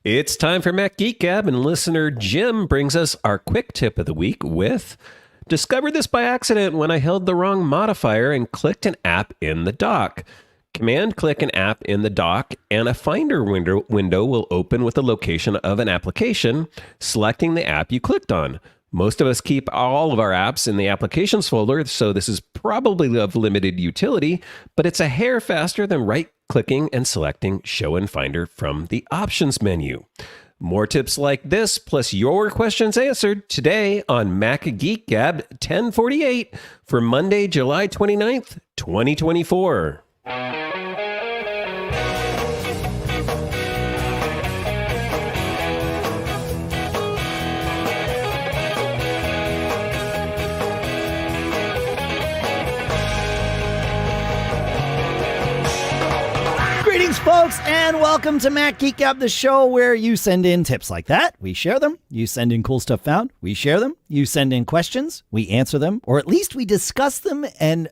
It's time for Mac Geek Gab, and listener Jim brings us our quick tip of the week with discovered this by accident when I held the wrong modifier and clicked an app in the dock. Command click an app in the dock and a Finder window will open with the location of an application, selecting the app you clicked on. Most of us keep all of our apps in the applications folder, so this is probably of limited utility, but it's a hair faster than right-clicking and selecting Show in Finder from the Options menu. More tips like this, plus your questions answered today on Mac Geek Gab 1048 for Monday, July 29th, 2024. Greetings, folks, and welcome to Mac Geek Gab, the show where you send in tips like that. We share them. You send in cool stuff found. We share them. You send in questions. We answer them, or at least we discuss them and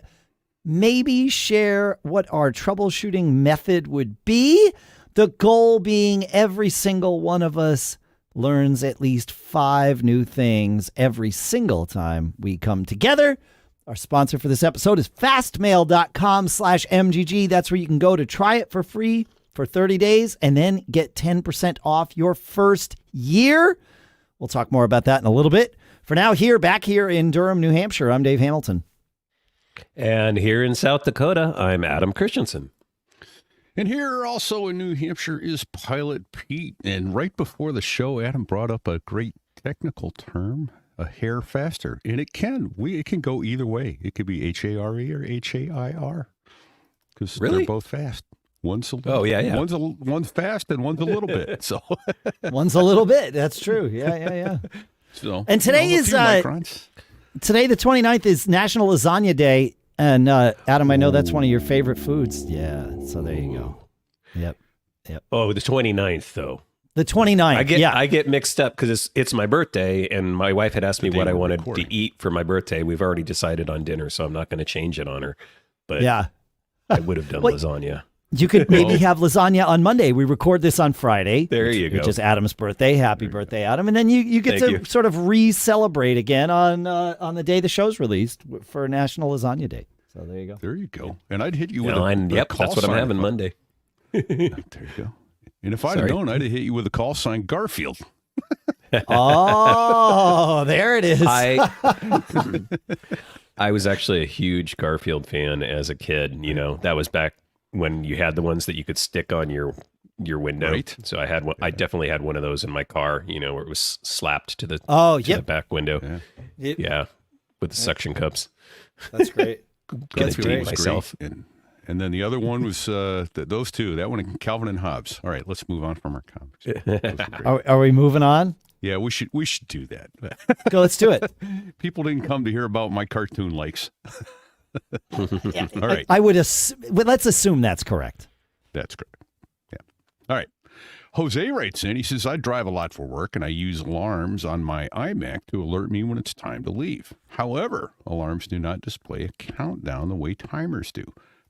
maybe share what our troubleshooting method would be. The goal being every single one of us learns at least 5 new things every single time we come together. Our sponsor for this episode is fastmail.com/MGG. That's where you can go to try it for free for 30 days and then get 10% off your first year. We'll talk more about that in a little bit. For now, back here in Durham, New Hampshire, I'm Dave Hamilton. And here in South Dakota, I'm Adam Christianson. And here also in New Hampshire is Pilot Pete. And right before the show, Adam brought up a great technical term, a hair faster. And it can go either way. It could be H-A-R-E or H-A-I-R. Because they're both fast. One's one's fast and one's a little bit. So one's a little bit. That's true. Yeah. So, and today is today the 29th is National Lasagna Day. And Adam, I know that's one of your favorite foods. Yeah. So there you go. Yep. Oh, the 29th, though. The 29th. I get mixed up because it's my birthday, and my wife had asked me what I wanted to eat for my birthday. We've already decided on dinner, so I'm not going to change it on her. But yeah, I would have done lasagna. You could maybe have lasagna on Monday. We record this on Friday. Which is Adam's birthday. Happy birthday, Adam! And then you get to sort of re-celebrate again on the day the show's released for National Lasagna Day. So there you go. There you go. And I'd hit you with that's what I'm having Monday. There you go. And if I'd have known, I'd have hit you with a call sign Garfield. Oh, there it is. I was actually a huge Garfield fan as a kid. You know, that was back when you had the ones that you could stick on your window. Right. So I had one. I definitely had one of those in my car. You know, where it was slapped to the the back window. Yeah, with the suction cups. That's great. That's great. Myself. And then the other one was those two. That one and Calvin and Hobbes. All right, let's move on from our conversation. Are we moving on? Yeah, we should do that. Go, let's do it. People didn't come to hear about my cartoon likes. All right. Let's assume that's correct. That's correct. Yeah. All right. Jose writes in. He says, I drive a lot for work, and I use alarms on my iMac to alert me when it's time to leave. However, alarms do not display a countdown the way timers do.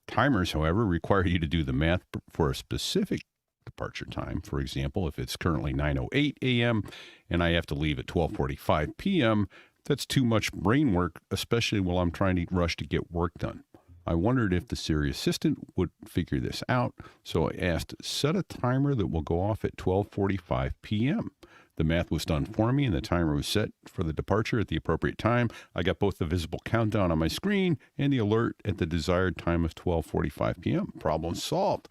Timers, however, require you to do the math for a specific departure time. For example, if it's currently 9:08 a.m. and I have to leave at 12:45 p.m., that's too much brain work, especially while I'm trying to rush to get work done. I wondered if the Siri assistant would figure this out, so I asked, set a timer that will go off at 12:45 p.m. The math was done for me, and the timer was set for the departure at the appropriate time. I got both the visible countdown on my screen and the alert at the desired time of 12:45 p.m. Problem solved.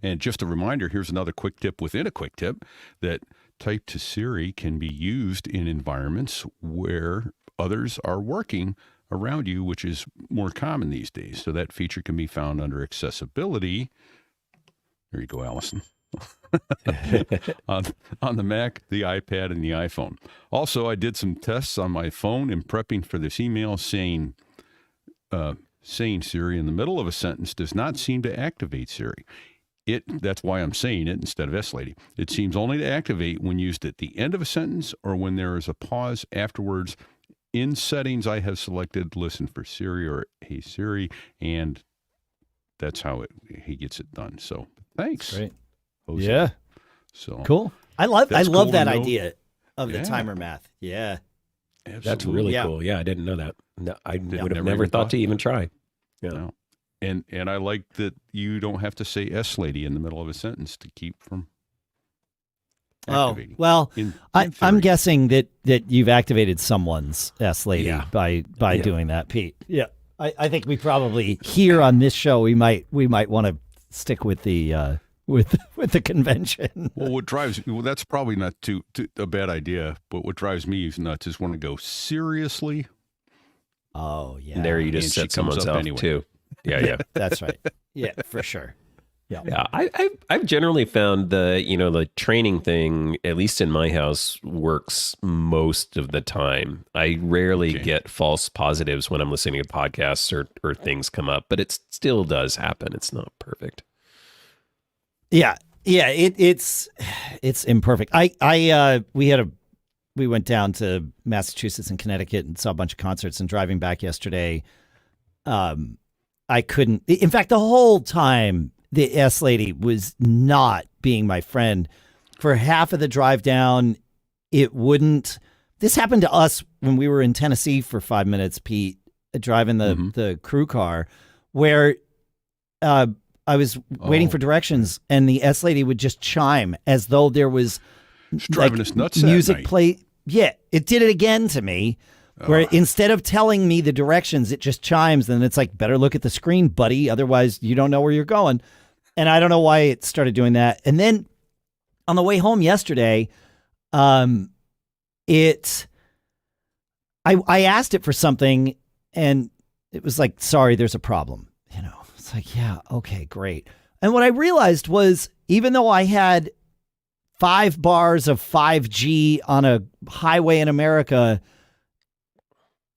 And just a reminder, here's another quick tip within a quick tip, that Type to Siri can be used in environments where others are working around you, which is more common these days. So that feature can be found under accessibility. There you go, Allison. on the Mac, the iPad, and the iPhone. Also, I did some tests on my phone in prepping for this email saying Siri in the middle of a sentence does not seem to activate Siri. That's why I'm saying it instead of S-Lady. It seems only to activate when used at the end of a sentence or when there is a pause afterwards. In settings, I have selected listen for Siri or hey Siri, and that's how he gets it done. So thanks. Great. Jose. Yeah. So cool. I love That's cool that to know. idea of the Yeah. timer math. Yeah. absolutely. That's really Yeah. cool. Yeah, I didn't know that. No, I would have never never even thought thought to of even that. try. Yeah. No. And I like that you don't have to say S lady in the middle of a sentence to keep from activating. Oh, well, In I'm theory. guessing that you've activated someone's S lady Yeah. by Yeah. doing that, Pete. Yeah. I think we probably here on this show we might want to stick with the with the convention. Well, that's probably not too a bad idea, but what drives me nuts is when I go, seriously? Oh yeah. And there you just And she set comes someone's up off anyway. too. Yeah. That's right. Yeah, for sure. Yeah, I've generally found the training thing, at least in my house, works most of the time. I rarely Okay. get false positives when I'm listening to podcasts or things come up, but it still does happen. It's not perfect. Yeah. Yeah, it's imperfect. We went down to Massachusetts and Connecticut and saw a bunch of concerts, and driving back yesterday, I couldn't. In fact, the whole time the S lady was not being my friend. For half of the drive down, it wouldn't. This happened to us when we were in Tennessee for 5 minutes, Pete, driving the crew car, where I was waiting for directions, and the S lady would just chime as though there was It's driving us nuts that music night. play. Yeah, it did it again to me. Where instead of telling me the directions, it just chimes, and it's like, better look at the screen, buddy. Otherwise, you don't know where you're going. And I don't know why it started doing that. And then on the way home yesterday, I asked it for something, and it was like, sorry, there's a problem. It's like, yeah, okay, great. And what I realized was, even though I had 5 bars of 5G on a highway in America,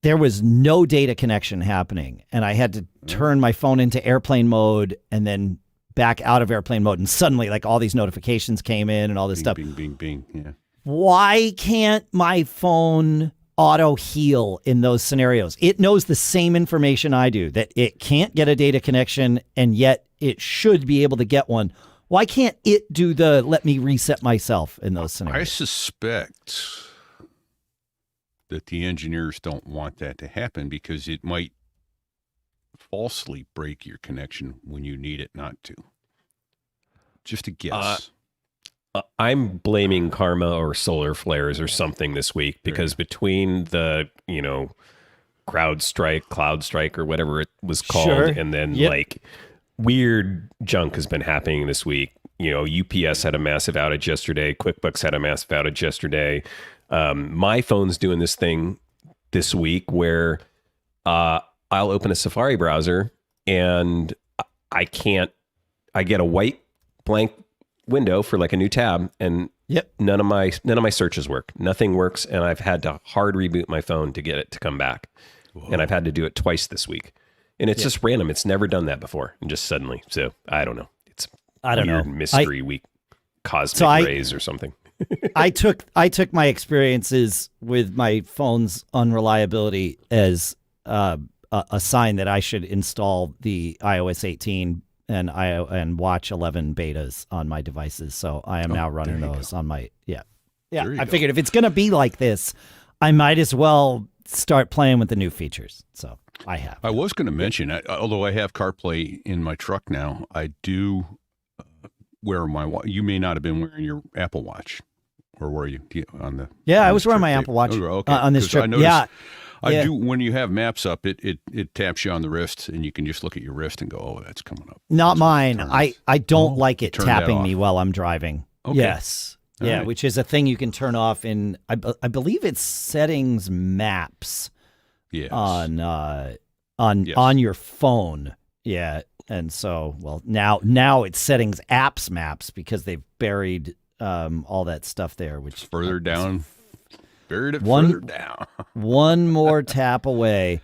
there was no data connection happening. And I had to turn my phone into airplane mode and then back out of airplane mode. And suddenly, like, all these notifications came in and all this stuff. Bing, bing, bing. Yeah. Why can't my phone auto heal in those scenarios? It knows the same information I do, that it can't get a data connection, and yet it should be able to get one. Why can't it do the let me reset myself in those I scenarios? suspect that the engineers don't want that to happen because it might falsely break your connection when you need it not to. Just a guess. I'm blaming karma or solar flares or something this week, because between the, cloud strike or whatever it was called, Sure. and then Yep. like weird junk has been happening this week. UPS had a massive outage yesterday. QuickBooks had a massive outage yesterday. My phone's doing this thing this week where I'll open a Safari browser and I get a white blank window for like a new tab, and Yep. none of my searches work. Nothing works, and I've had to hard reboot my phone to get it to come back. Whoa. And I've had to do it twice this week. And it's just random. It's never done that before, and just suddenly. So I don't know. It's weird mystery week, cosmic rays or something. I took my experiences with my phone's unreliability as a sign that I should install the iOS 18 and watch 11 betas on my devices. So I am now running those on my I figured if it's going to be like this, I might as well start playing with the new features. So I have. I was going to mention, although I have CarPlay in my truck now, I do wear my watch. You may not have been wearing your Apple Watch, or were you on the? Yeah, on I this was wearing trip, my Dave? Apple Watch Okay. on this 'Cause trip. I noticed, Yeah. do when you have maps up, it taps you on the wrist, and you can just look at your wrist and go, "Oh, that's coming up." Not That's mine. turns. I don't like it turn that tapping off. me while I'm driving. Okay. Yes. All Yeah, right. which is a thing you can turn off in, I believe it's settings maps Yes. on your phone. Yeah. And so, well, now it's settings apps maps because they've buried all that stuff there, which further down, buried it One- further down. one more tap away.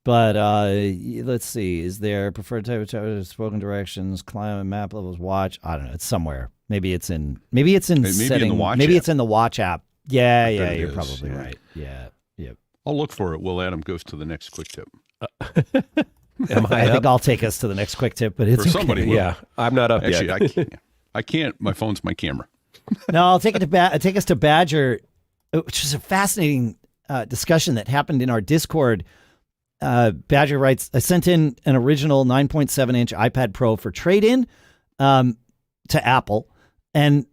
But let's see. Is there preferred type of spoken directions, climate map levels, watch? I don't know. It's somewhere. Maybe it's in Maybe in the setting. Watch Maybe app. it's in the watch app. Yeah, bet yeah, it you're is, probably yeah. right. Yeah, yeah. I'll look for it while Adam goes to the next quick tip. Am I think I'll take us to the next quick tip, but it's Or okay. somebody will. Yeah, I'm not up Actually, yet. I can't. I can't. My phone's my camera. No, I'll take us to Badger, which is a fascinating discussion that happened in our Discord. Badger writes, I sent in an original 9.7-inch iPad Pro for trade-in to Apple. And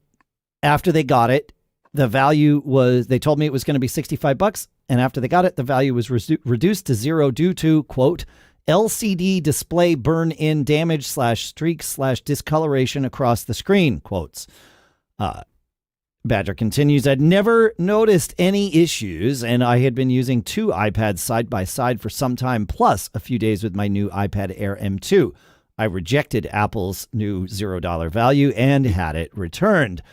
after they got it, the value was, they told me it was going to be $65. And after they got it, the value was reduced to zero due to, quote, LCD display burn-in damage /streaks /discoloration across the screen, quotes. Badger continues, I'd never noticed any issues, and I had been using two iPads side by side for some time, plus a few days with my new iPad Air M2. I rejected Apple's new $0 value and had it returned.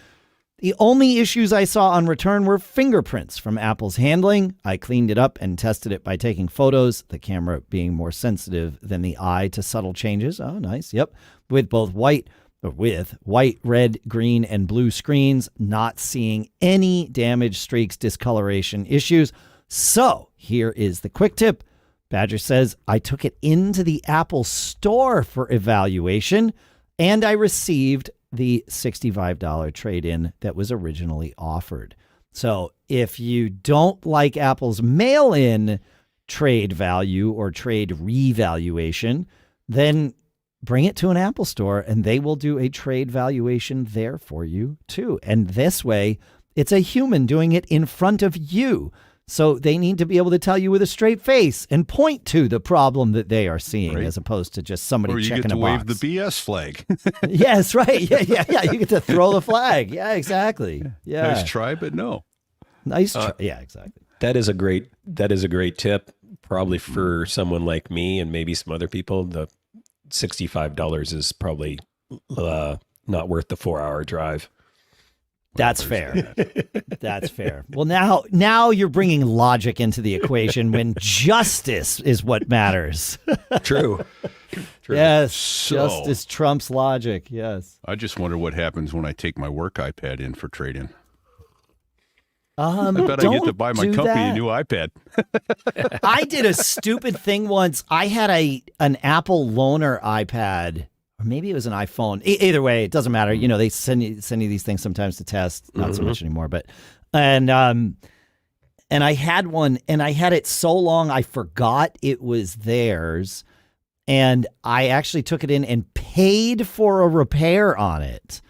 The only issues I saw on return were fingerprints from Apple's handling. I cleaned it up and tested it by taking photos, the camera being more sensitive than the eye to subtle changes. Oh, nice. Yep. With white, red, green, and blue screens, not seeing any damage, streaks, discoloration issues. So here is the quick tip. Badger says, I took it into the Apple Store for evaluation, and I received the $65 trade-in that was originally offered. So if you don't like Apple's mail-in trade value or trade revaluation, then bring it to an Apple Store and they will do a trade valuation there for you too. And this way, it's a human doing it in front of you. So they need to be able to tell you with a straight face and point to the problem that they are seeing, as opposed to just somebody checking a box. Or you get to wave the BS flag. Yes, right. Yeah. You get to throw the flag. Yeah, exactly. Yeah. Nice try, but no. Nice try. Yeah, exactly. That is a great tip, probably for someone like me and maybe some other people. The $65 is probably not worth the 4-hour drive. That's fair. That's fair. Well, now you're bringing logic into the equation when justice is what matters. True. Yes, So, justice trumps logic. Yes. I just wonder what happens when I take my work iPad in for trade-in. I bet I get to buy my company a new iPad. I did a stupid thing once. I had an Apple loaner iPad. Or maybe it was an iPhone. Either way, it doesn't matter. You know, they send you these things sometimes to test. Not so much anymore, but and I had one, and I had it so long I forgot it was theirs, and I actually took it in and paid for a repair on it.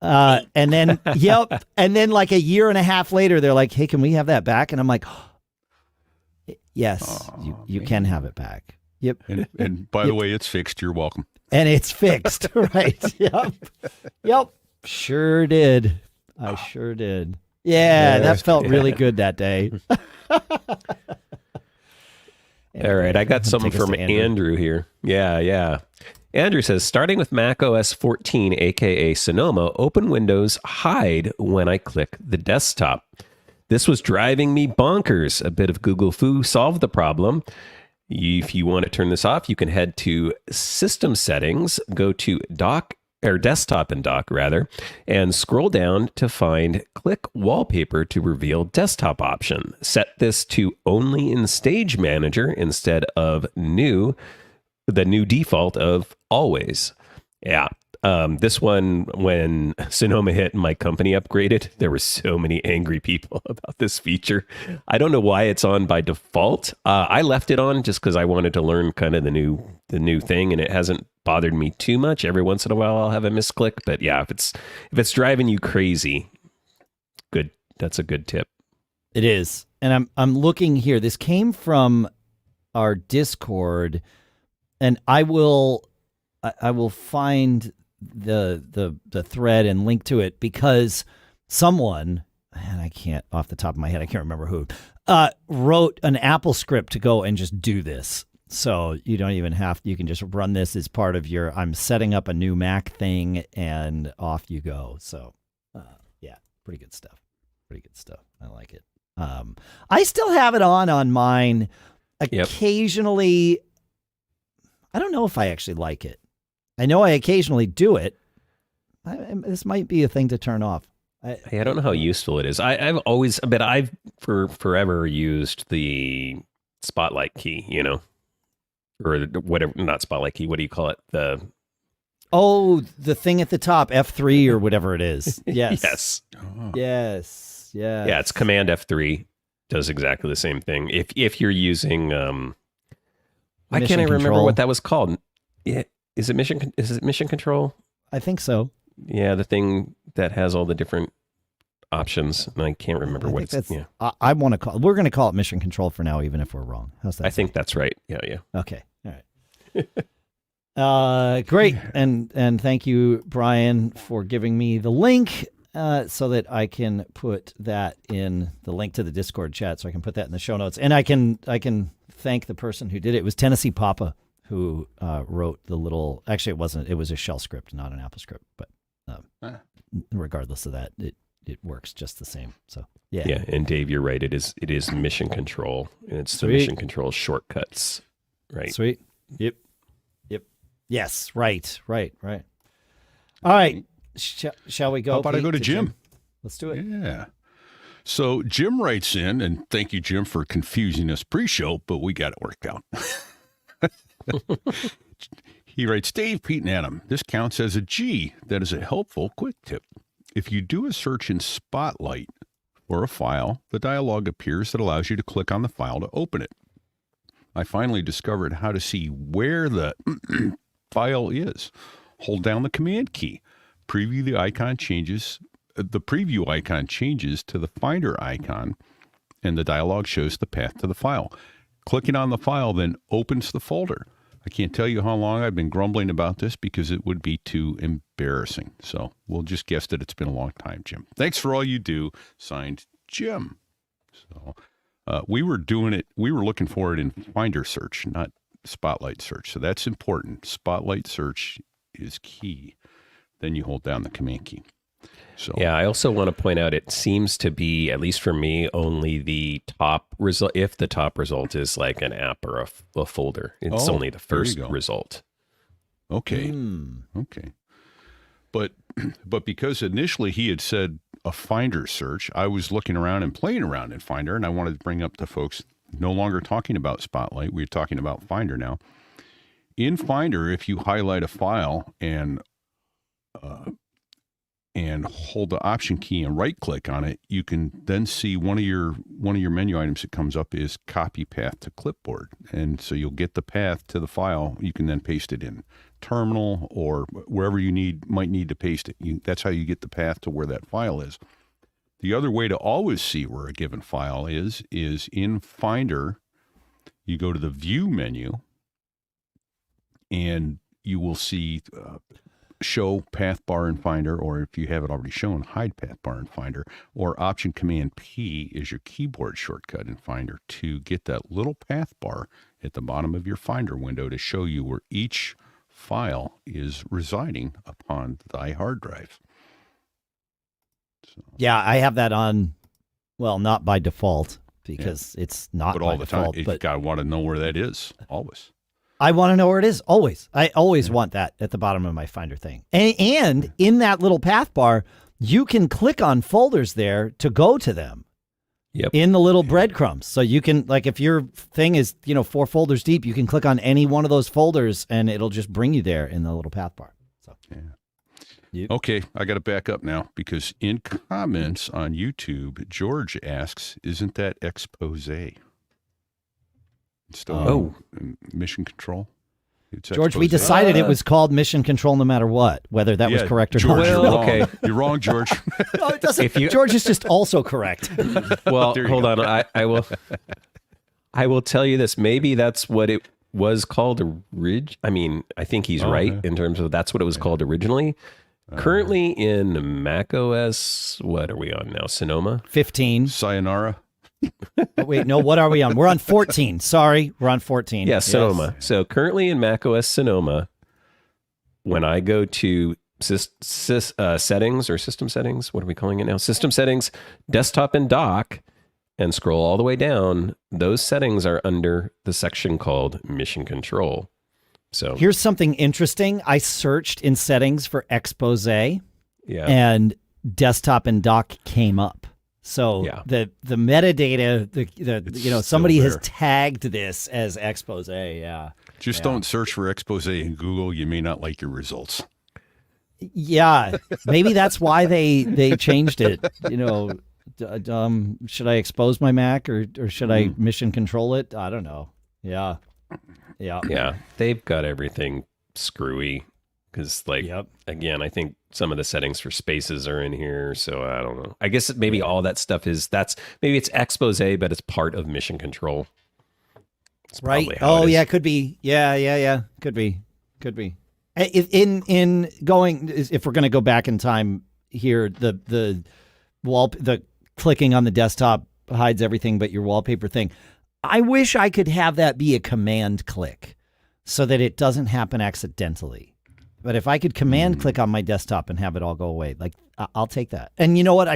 And then and then like a year and a half later, they're like, "Hey, can we have that back?" And I'm like, "Yes, you can have it back." Yep. And by the way, it's fixed. You're welcome. And it's fixed, right? Yep. Sure did. I sure did. Yeah, that felt really good that day. All right, I got something from Andrew here. Yeah. Andrew says, starting with Mac OS 14, aka Sonoma, open Windows, hide when I click the desktop. This was driving me bonkers. A bit of Google Foo solved the problem. If you want to turn this off, you can head to System Settings, go to Desktop and Dock, and scroll down to find Click Wallpaper to reveal Desktop option. Set this to only in Stage Manager instead of the new default of Always. Yeah. This one, when Sonoma hit and my company upgraded, there were so many angry people about this feature. I don't know why it's on by default. I left it on just because I wanted to learn kind of the new thing, and it hasn't bothered me too much. Every once in a while, I'll have a misclick, but yeah, if it's driving you crazy, good. That's a good tip. It is, and I'm looking here. This came from our Discord, and I will find the thread and link to it, because someone, and I can't off the top of my head, I can't remember who, wrote an Apple script to go and just do this. So you don't even have to, you can just run this as part of your, I'm setting up a new Mac thing, and off you go. So yeah, pretty good stuff. I like it. I still have it on mine occasionally. Yep. I don't know if I actually like it. I know I occasionally do it. This might be a thing to turn off. I don't know how useful it is. I've for forever used the Spotlight key, or whatever, not Spotlight key. What do you call it? The Oh, the thing at the top, F3 or whatever it is. Yes. Yes. Oh. Yes. Yeah. Yeah, it's Command F3 does exactly the same thing. If you're using why can't I remember control. what that was called? Yeah, is it mission control? I think so. Yeah, the thing that has all the different options, and I can't remember I what think it's. Yeah, I want to call. We're going to call it mission control for now, even if we're wrong. How's that? I think that's right. Yeah. Okay. All right. Great. And thank you, Brian, for giving me the link so that I can put that in the link to the Discord chat. So I can put that in the show notes. And I can thank the person who did it. It was Tennessee Papa who wrote the little. Actually, it was a shell script, not an Apple script. But regardless of that, it works just the same. So yeah. Yeah, and Dave, you're right. It is mission control, and it's Sweet. the mission control shortcuts, right? Sweet. Yep. Yes. Right. All right. Shall we go? How about I go to Jim? Let's do it. Yeah. So Jim writes in, and thank you, Jim, for confusing us pre-show, but we got it worked out. He writes, Dave, Pete, and Adam, this counts as a G. That is a helpful quick tip. If you do a search in Spotlight for a file, the dialog appears that allows you to click on the file to open it. I finally discovered how to see where the file is. Hold down the Command key. The preview icon changes to the Finder icon, and the dialog shows the path to the file. Clicking on the file then opens the folder. I can't tell you how long I've been grumbling about this because it would be too embarrassing. So we'll just guess that it's been a long time, Jim. Thanks for all you do. Signed, Jim. So we were doing it. We were looking for it in Finder search, not Spotlight search. So that's important. Spotlight search is key. Then you hold down the Command key. So Yeah, I also want to point out it seems to be, at least for me, only the top result. If the top result is like an app or a folder, it's only the first result. Okay. Okay. But because initially he had said a Finder search, I was looking around and playing around in Finder, and I wanted to bring up to folks no longer talking about Spotlight. We're talking about Finder now. In Finder, if you highlight a file and hold the Option key and right-click on it, you can then see one of your menu items that comes up is Copy Path to Clipboard, and so you'll get the path to the file. You can then paste it in Terminal or wherever you might need to paste it. That's how you get the path to where that file is. The other way to always see where a given file is in Finder. You go to the View menu, and you will see Show Path Bar in Finder, or if you have it already shown, Hide Path Bar in Finder, or Option Command P is your keyboard shortcut in Finder to get that little path bar at the bottom of your Finder window to show you where each file is residing upon thy hard drive. So, Yeah, I have that on, well, not by default because it's not but by all the default, time, you but got to want to know where that is, always. I want to know where it is, always. I always want that at the bottom of my Finder thing. And in that little path bar, you can click on folders there to go to them. Yep. In the little breadcrumbs. So you can, like, if your thing is, 4 folders deep, you can click on any one of those folders and it'll just bring you there in the little path bar. So yeah. Yep. Okay, I got to back up now because in comments on YouTube, George asks, "Isn't that Exposé?" Still Mission Control. It's George, we Exposé. decided it was called Mission Control no matter what, whether that was correct or George, not. you're Well, wrong. okay. You're wrong, George. No, it doesn't. George is just also correct. Well, There you hold go. on. I will tell you this. Maybe that's what it was called. I mean, I think he's right in terms of that's what it was called originally. Currently in Mac OS, what are we on now? Sonoma? 15. Sayonara. Oh, wait, no, what are we on? We're on 14. Sorry, we're on 14. Yeah, Sonoma. Yes. So currently in Mac OS Sonoma, when I go to settings or system settings, what are we calling it now? System settings, desktop and dock, and scroll all the way down, those settings are under the section called Mission Control. So Here's something interesting. I searched in settings for Exposé, yeah, and desktop and dock came up. So Yeah. the metadata, somebody still has there. tagged this as Exposé. Yeah. Just don't search for Exposé in Google. You may not like your results. Yeah, maybe that's why they changed it. You know, should I expose my Mac or should I mission control it? I don't know. Yeah. They've got everything screwy because, again, I think some of the settings for spaces are in here. So I don't know. I guess maybe all that stuff maybe it's Exposé, but it's part of mission control. It's right. Oh, yeah, could be. Yeah. Could be. If we're going to go back in time here, the clicking on the desktop hides everything but your wallpaper thing. I wish I could have that be a command click so that it doesn't happen accidentally. But if I could command click on my desktop and have it all go away, I'll take that. And you know what?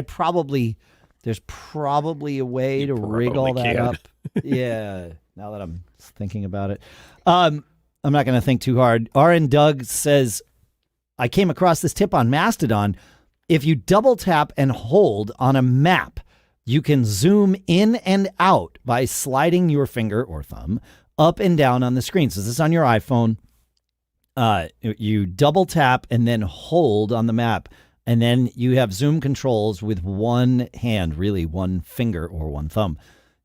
There's probably a way to rig all that up. Yeah. Now that I'm thinking about it. I'm not going to think too hard. rnDoug says, I came across this tip on Mastodon. If you double tap and hold on a map, you can zoom in and out by sliding your finger or thumb up and down on the screen. So this is on your iPhone. You double tap and then hold on the map. And then you have zoom controls with one hand, really one finger or one thumb.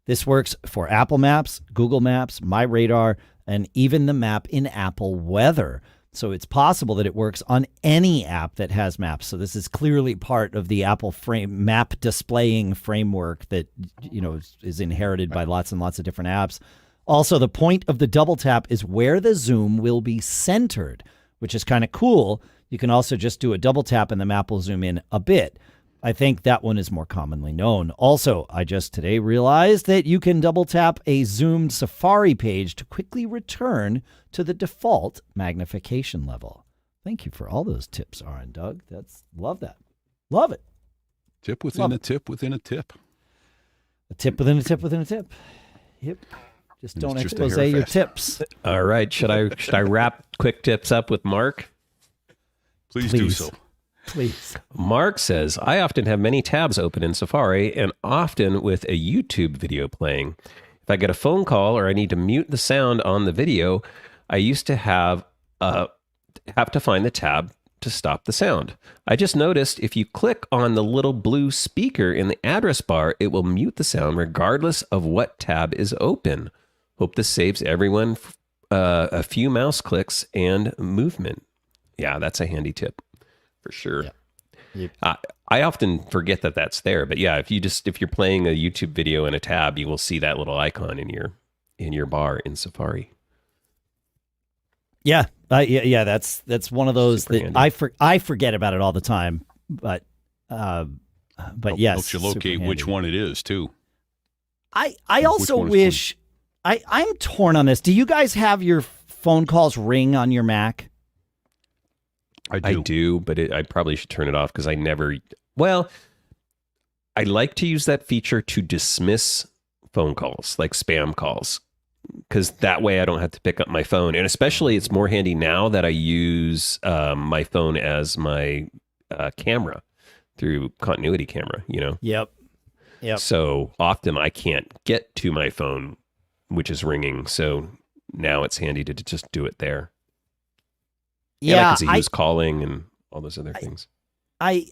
This works for Apple Maps, Google Maps, My Radar, and even the map in Apple Weather. So it's possible that it works on any app that has maps. So this is clearly part of the Apple map displaying framework that, you know, is inherited by lots and lots of different apps. Also, the point of the double tap is where the zoom will be centered, which is kind of cool. You can also just do a double tap and the map will zoom in a bit. I think that one is more commonly known. Also, I just today realized that you can double tap a zoomed Safari page to quickly return to the default magnification level. Thank you for all those tips, rnDoug. Love that. Love it. Tip within a tip within a tip. A tip within a tip within a tip. Yep. Just don't expose your tips. All right. Should I wrap quick tips up with Mark? Please do so. Please. Mark says, I often have many tabs open in Safari and often with a YouTube video playing. If I get a phone call or I need to mute the sound on the video, I used to have to find the tab to stop the sound. I just noticed if you click on the little blue speaker in the address bar, it will mute the sound regardless of what tab is open. Hope this saves everyone a few mouse clicks and movement. Yeah, that's a handy tip. For sure. Yep. I often forget that that's there, but yeah, if you're playing a YouTube video in a tab, you will see that little icon in your bar in Safari. Yeah, that's one of those super that I forget about it all the time, but yes, helps you locate which one it is too. I also wish I'm torn on this. Do you guys have your phone calls ring on your Mac? I do, but I probably should turn it off because I like to use that feature to dismiss phone calls, like spam calls, because that way I don't have to pick up my phone. And especially it's more handy now that I use my phone as my camera through continuity camera, you know? Yep. So often I can't get to my phone, which is ringing. So now it's handy to just do it there. Yeah, because he was calling and all those other things. I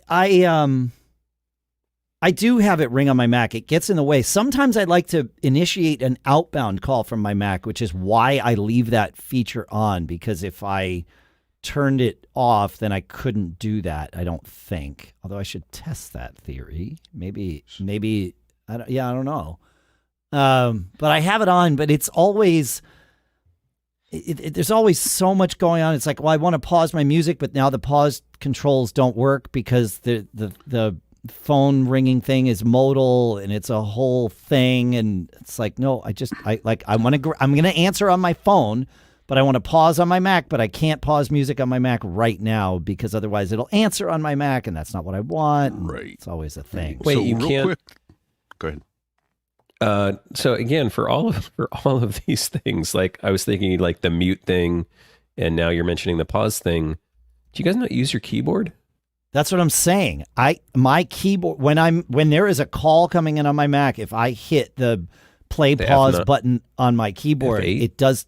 do have it ring on my Mac. It gets in the way. Sometimes I'd like to initiate an outbound call from my Mac, which is why I leave that feature on, because if I turned it off, then I couldn't do that, I don't think. Although I should test that theory. Maybe I don't know. But I have it on, but it's always... there's always so much going on. It's like, well, I want to pause my music, but now the pause controls don't work because the phone ringing thing is modal and it's a whole thing. And it's like, no, I'm going to answer on my phone, but I want to pause on my Mac, but I can't pause music on my Mac right now because otherwise it'll answer on my Mac, and that's not what I want. Right. It's always a thing. Wait, so you real can't. Quick. Go ahead. So again, for all of these things, like I was thinking like the mute thing, and now you're mentioning the pause thing. Do you guys not use your keyboard? That's what I'm saying. My keyboard, when there is a call coming in on my Mac, if I hit the pause button on my keyboard, F8? it does.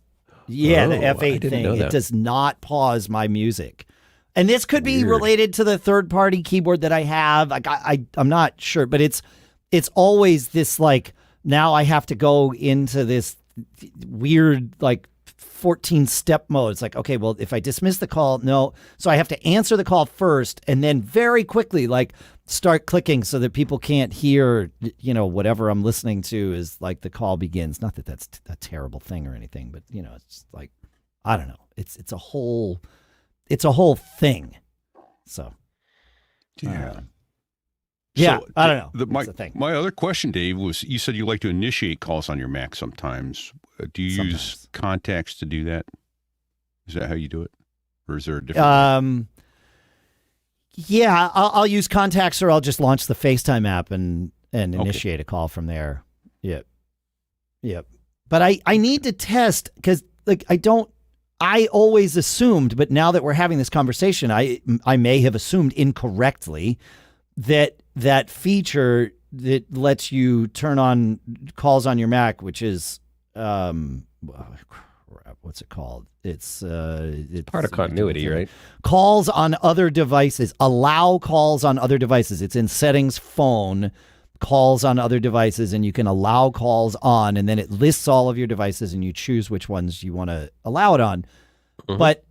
Yeah, the Oh, I F8 didn't thing. know It that. does not pause my music. And this could be related to the third-party keyboard that I have. Like I'm not sure, but it's always this like, now I have to go into this weird like 14-step mode. It's like, okay, well, if I dismiss the call, no. So I have to answer the call first and then very quickly like start clicking so that people can't hear, you know, whatever I'm listening to is like the call begins. Not that that's a terrible thing or anything, but you know, it's like, I don't know. It's a whole thing. So yeah. Yeah, So I don't know. It's a thing. My other question, Dave, was you said you like to initiate calls on your Mac sometimes. Do you use contacts to do that? Is that how you do it? Or is there a different Yeah, I'll use contacts, or I'll just launch the FaceTime app and initiate a call from there. Yep. But I need to test, because like I always assumed, but now that we're having this conversation, I may have assumed incorrectly that feature that lets you turn on calls on your Mac, which is what's it called? It's part of continuity, right? Calls on other devices. Allow calls on other devices. It's in settings, phone, calls on other devices, and you can allow calls on, and then it lists all of your devices, and you choose which ones you want to allow it on. Mm-hmm. But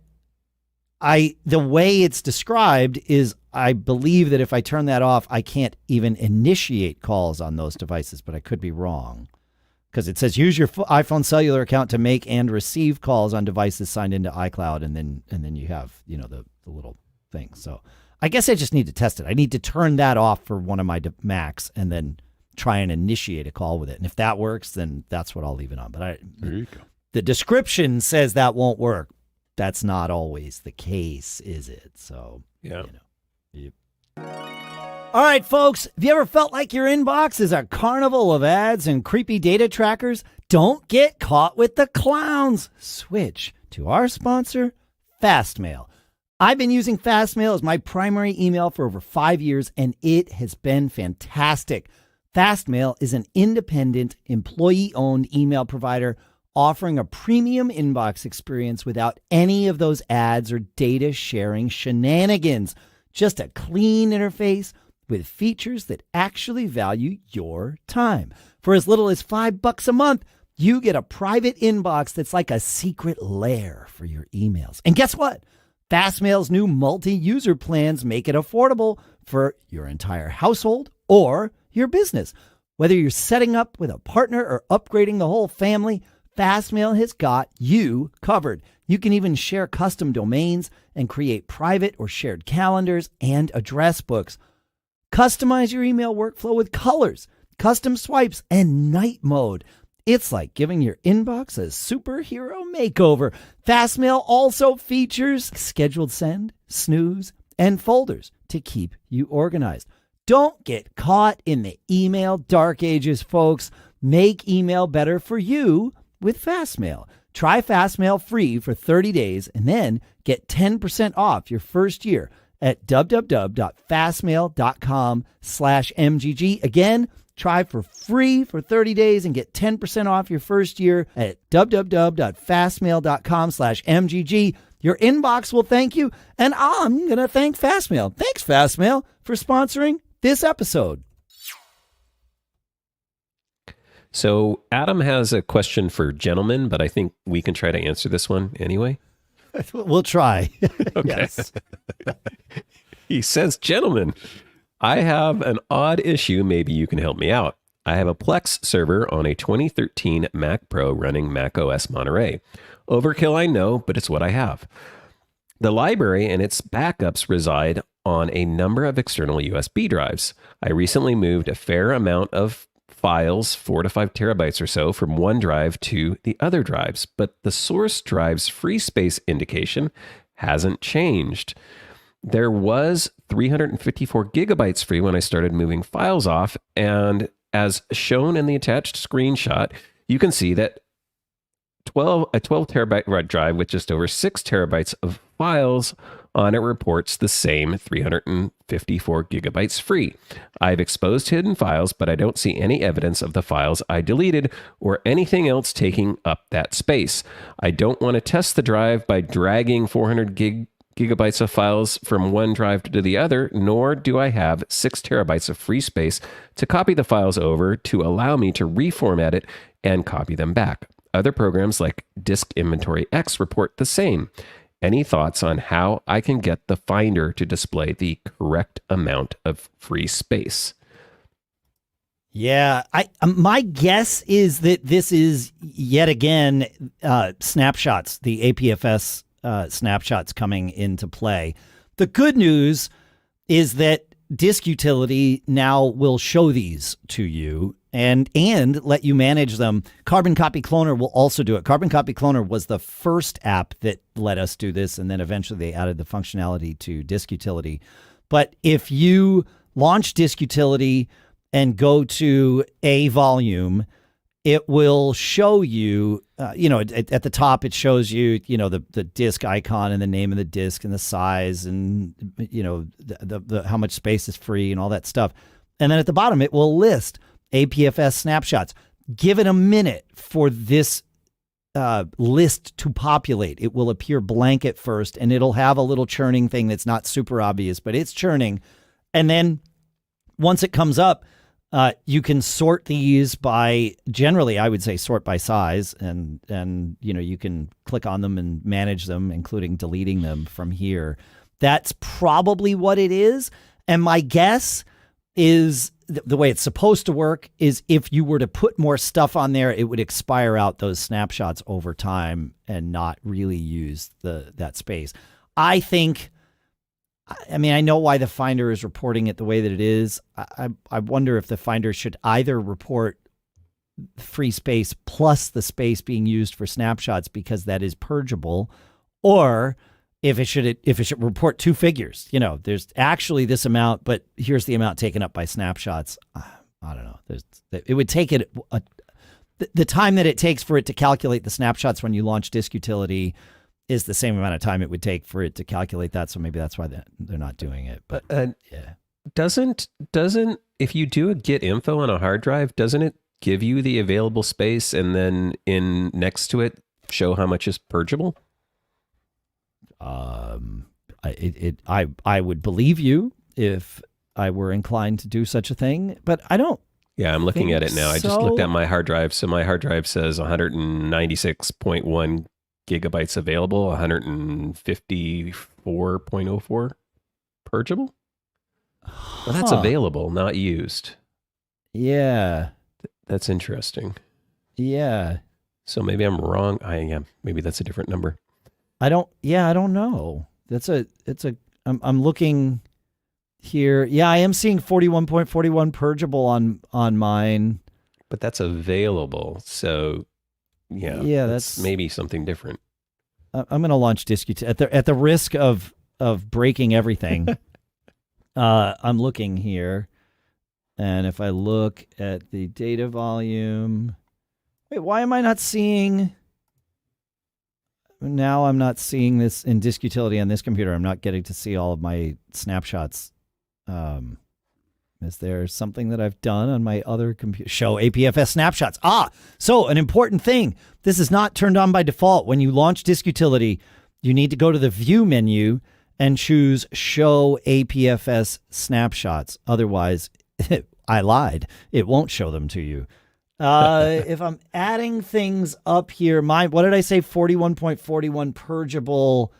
the way it's described is, I believe that if I turn that off, I can't even initiate calls on those devices, but I could be wrong. Because it says use your iPhone cellular account to make and receive calls on devices signed into iCloud, and then you have, you know, the little thing. So I guess I just need to test it. I need to turn that off for one of my Macs and then try and initiate a call with it. And if that works, then that's what I'll leave it on. But there you go. The description says that won't work. That's not always the case, is it? So yeah. You know. Yep. All right, folks, have you ever felt like your inbox is a carnival of ads and creepy data trackers? Don't get caught with the clowns. Switch to our sponsor, Fastmail. I've been using Fastmail as my primary email for over 5 years, and it has been fantastic. Fastmail is an independent, employee-owned email provider offering a premium inbox experience without any of those ads or data sharing shenanigans. Just a clean interface with features that actually value your time. For as little as $5 a month, you get a private inbox that's like a secret lair for your emails. And guess what? Fastmail's new multi-user plans make it affordable for your entire household or your business. Whether you're setting up with a partner or upgrading the whole family, Fastmail has got you covered. You can even share custom domains and create private or shared calendars and address books. Customize your email workflow with colors, custom swipes, and night mode. It's like giving your inbox a superhero makeover. Fastmail also features scheduled send, snooze, and folders to keep you organized. Don't get caught in the email dark ages, folks. Make email better for you with Fastmail. Try Fastmail free for 30 days and then get 10% off your first year at www.fastmail.com/MGG. Again, try for free for 30 days and get 10% off your first year at www.fastmail.com/MGG. Your inbox will thank you, and I'm going to thank Fastmail. Thanks, Fastmail, for sponsoring this episode. So Adam has a question for gentlemen, but I think we can try to answer this one anyway. We'll try. Okay. Yes. He says, gentlemen, I have an odd issue. Maybe you can help me out. I have a Plex server on a 2013 Mac Pro running Mac OS Monterey. Overkill, I know, but it's what I have. The library and its backups reside on a number of external USB drives. I recently moved a fair amount of files, 4 to 5 terabytes or so, from one drive to the other drives, but the source drive's free space indication hasn't changed. There was 354 gigabytes free when I started moving files off, and as shown in the attached screenshot, you can see that a 12 terabyte drive with just over 6 terabytes of files on it reports the same 354 gigabytes free. I've exposed hidden files, but I don't see any evidence of the files I deleted or anything else taking up that space. I don't want to test the drive by dragging 400 gig gigabytes of files from one drive to the other, nor do I have 6 terabytes of free space to copy the files over to allow me to reformat it and copy them back. Other programs like Disk Inventory X report the same. Any thoughts on how I can get the Finder to display the correct amount of free space? Yeah, my guess is that this is yet again snapshots, the APFS snapshots coming into play. The good news is that Disk Utility now will show these to you and let you manage them. Carbon Copy Cloner will also do it. Carbon Copy Cloner was the first app that let us do this, and then eventually they added the functionality to Disk Utility. But if you launch Disk Utility and go to a volume, it will show you, at the top, it shows you, the disk icon and the name of the disk and the size and, the how much space is free and all that stuff. And then at the bottom, it will list APFS snapshots. Give it a minute for this list to populate. It will appear blank at first, and it'll have a little churning thing that's not super obvious, but it's churning. And then once it comes up, you can sort these by, generally, I would say sort by size, and you can click on them and manage them, including deleting them from here. That's probably what it is. And my guess is the way it's supposed to work is if you were to put more stuff on there, it would expire out those snapshots over time and not really use that space. I know why the Finder is reporting it the way that it is. I wonder if the Finder should either report free space plus the space being used for snapshots because that is purgeable, or if it should report two figures. There's actually this amount, but here's the amount taken up by snapshots. I don't know. It would take it the time that it takes for it to calculate the snapshots when you launch Disk Utility is the same amount of time it would take for it to calculate that. So maybe that's why they're not doing it. But yeah, doesn't if you do a get info on a hard drive, doesn't it give you the available space and then in next to it show how much is purgeable? I would believe you if I were inclined to do such a thing, but I don't. Yeah, I'm looking at it now. I just looked at my hard drive. So my hard drive says 196.1 gigabytes available, 154.04 purgeable. Well, that's available, not used. Yeah. That's interesting. Yeah. So maybe I'm wrong. I am. Maybe that's a different number. I don't know. I'm looking here. Yeah, I am seeing 41.41 purgeable on mine. But that's available. So yeah, that's maybe something different. I'm going to launch Disk Utility at the risk of breaking everything. I'm looking here, and if I look at the data volume, wait, why am I not seeing? Now I'm not seeing this in Disk Utility on this computer. I'm not getting to see all of my snapshots. Is there something that I've done on my other computer? Show APFS snapshots. So an important thing. This is not turned on by default. When you launch Disk Utility, you need to go to the View menu and choose Show APFS Snapshots. Otherwise, I lied. It won't show them to you. If I'm adding things up here, what did I say? 41.41 purgeable.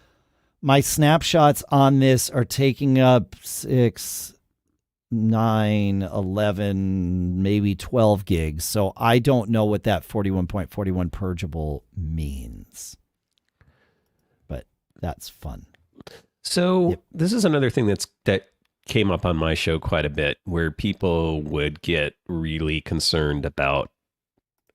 My snapshots on this are taking up 6, 9, 11, maybe 12 gigs. So I don't know what that 41.41 purgeable means. But that's fun. So This is another thing that came up on my show quite a bit, where people would get really concerned about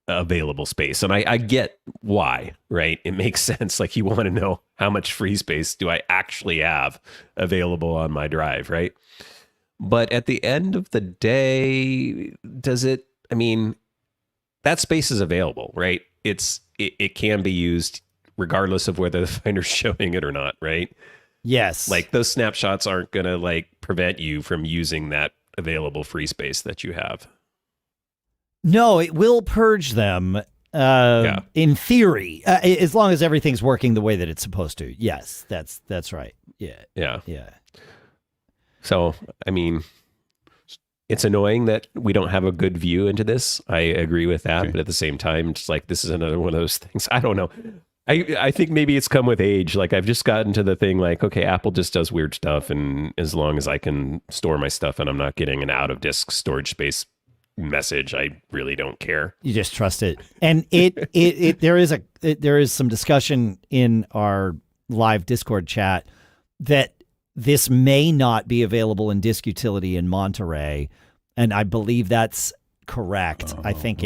available space. And I get why, right? It makes sense. Like, you want to know how much free space do I actually have available on my drive, right? But at the end of the day, that space is available, right? It can be used regardless of whether the Finder's showing it or not, right? Yes. Like, those snapshots aren't going to prevent you from using that available free space that you have. No, it will purge them. In theory, as long as everything's working the way that it's supposed to. Yes, that's right. Yeah. So, I mean, it's annoying that we don't have a good view into this. I agree with that. Okay. But at the same time, it's like, this is another one of those things. I don't know. I think maybe it's come with age. Like, I've just gotten to the thing like, okay, Apple just does weird stuff. And as long as I can store my stuff and I'm not getting an out of disk storage space message, I really don't care. You just trust it. And there is some discussion in our live Discord chat that this may not be available in disk utility in Monterey, and I believe that's correct. I think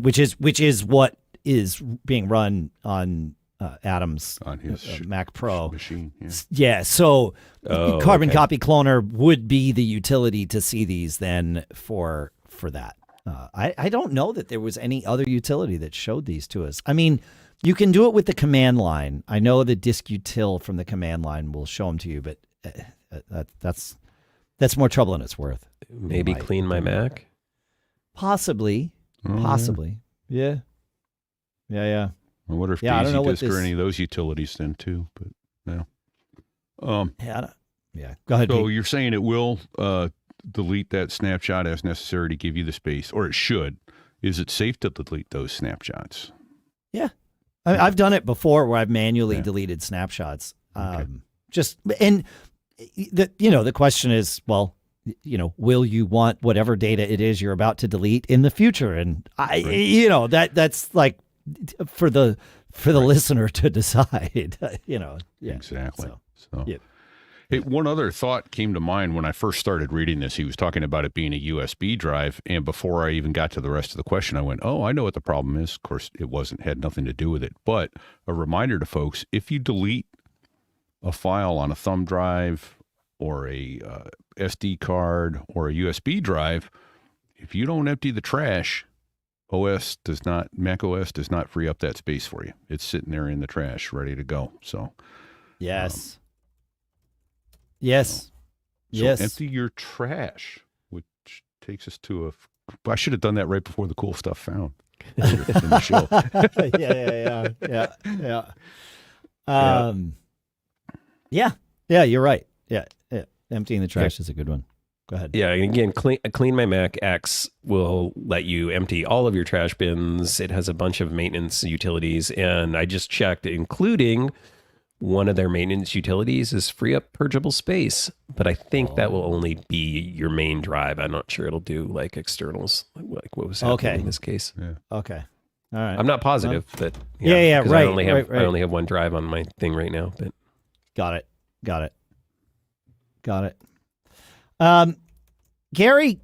which is what is being run on Adam's on his Mac Pro machine. Yeah. So Carbon Copy Cloner would be the utility to see these then for that. I don't know that there was any other utility that showed these to us. I mean, you can do it with the command line. I know the disk util from the command line will show them to you, but that's more trouble than it's worth. Maybe CleanMyMac? Possibly. Yeah. I wonder if Daisy Disk or any of those utilities then too, but no. Go ahead. So Pete. you're saying it will delete that snapshot as necessary to give you the space, or it should. Is it safe to delete those snapshots? Yeah. I've done it before where I've manually deleted snapshots. The question is, well, will you want whatever data it is you're about to delete in the future? And that's like for the listener to decide, Yeah. Exactly. So. Hey, one other thought came to mind when I first started reading this. He was talking about it being a USB drive, and before I even got to the rest of the question, I went, I know what the problem is. Of course, it had nothing to do with it. But a reminder to folks, if you delete a file on a thumb drive or a SD card or a USB drive, if you don't empty the trash, Mac OS does not free up that space for you. It's sitting there in the trash, ready to go. So, yes. So empty your trash, which takes us to I should have done that right before the cool stuff found in the show. Yeah, you're right. Yeah. Emptying the trash is a good one. Go ahead. Yeah, and again, CleanMyMac X will let you empty all of your trash bins. It has a bunch of maintenance utilities, and I just checked, including one of their maintenance utilities is free up purgeable space, but I think that will only be your main drive. I'm not sure it'll do like externals, like what was happening in this case. Yeah. Okay. All right. I'm not positive, but right. I only have one drive on my thing right now. But got it. Gary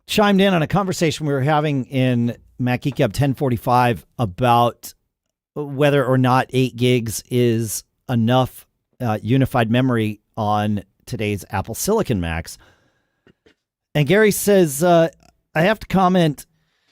chimed in on a conversation we were having in Mac Geek Gab 1045 about whether or not 8 gigs is enough unified memory on today's Apple Silicon Macs. And Gary says, I have to comment,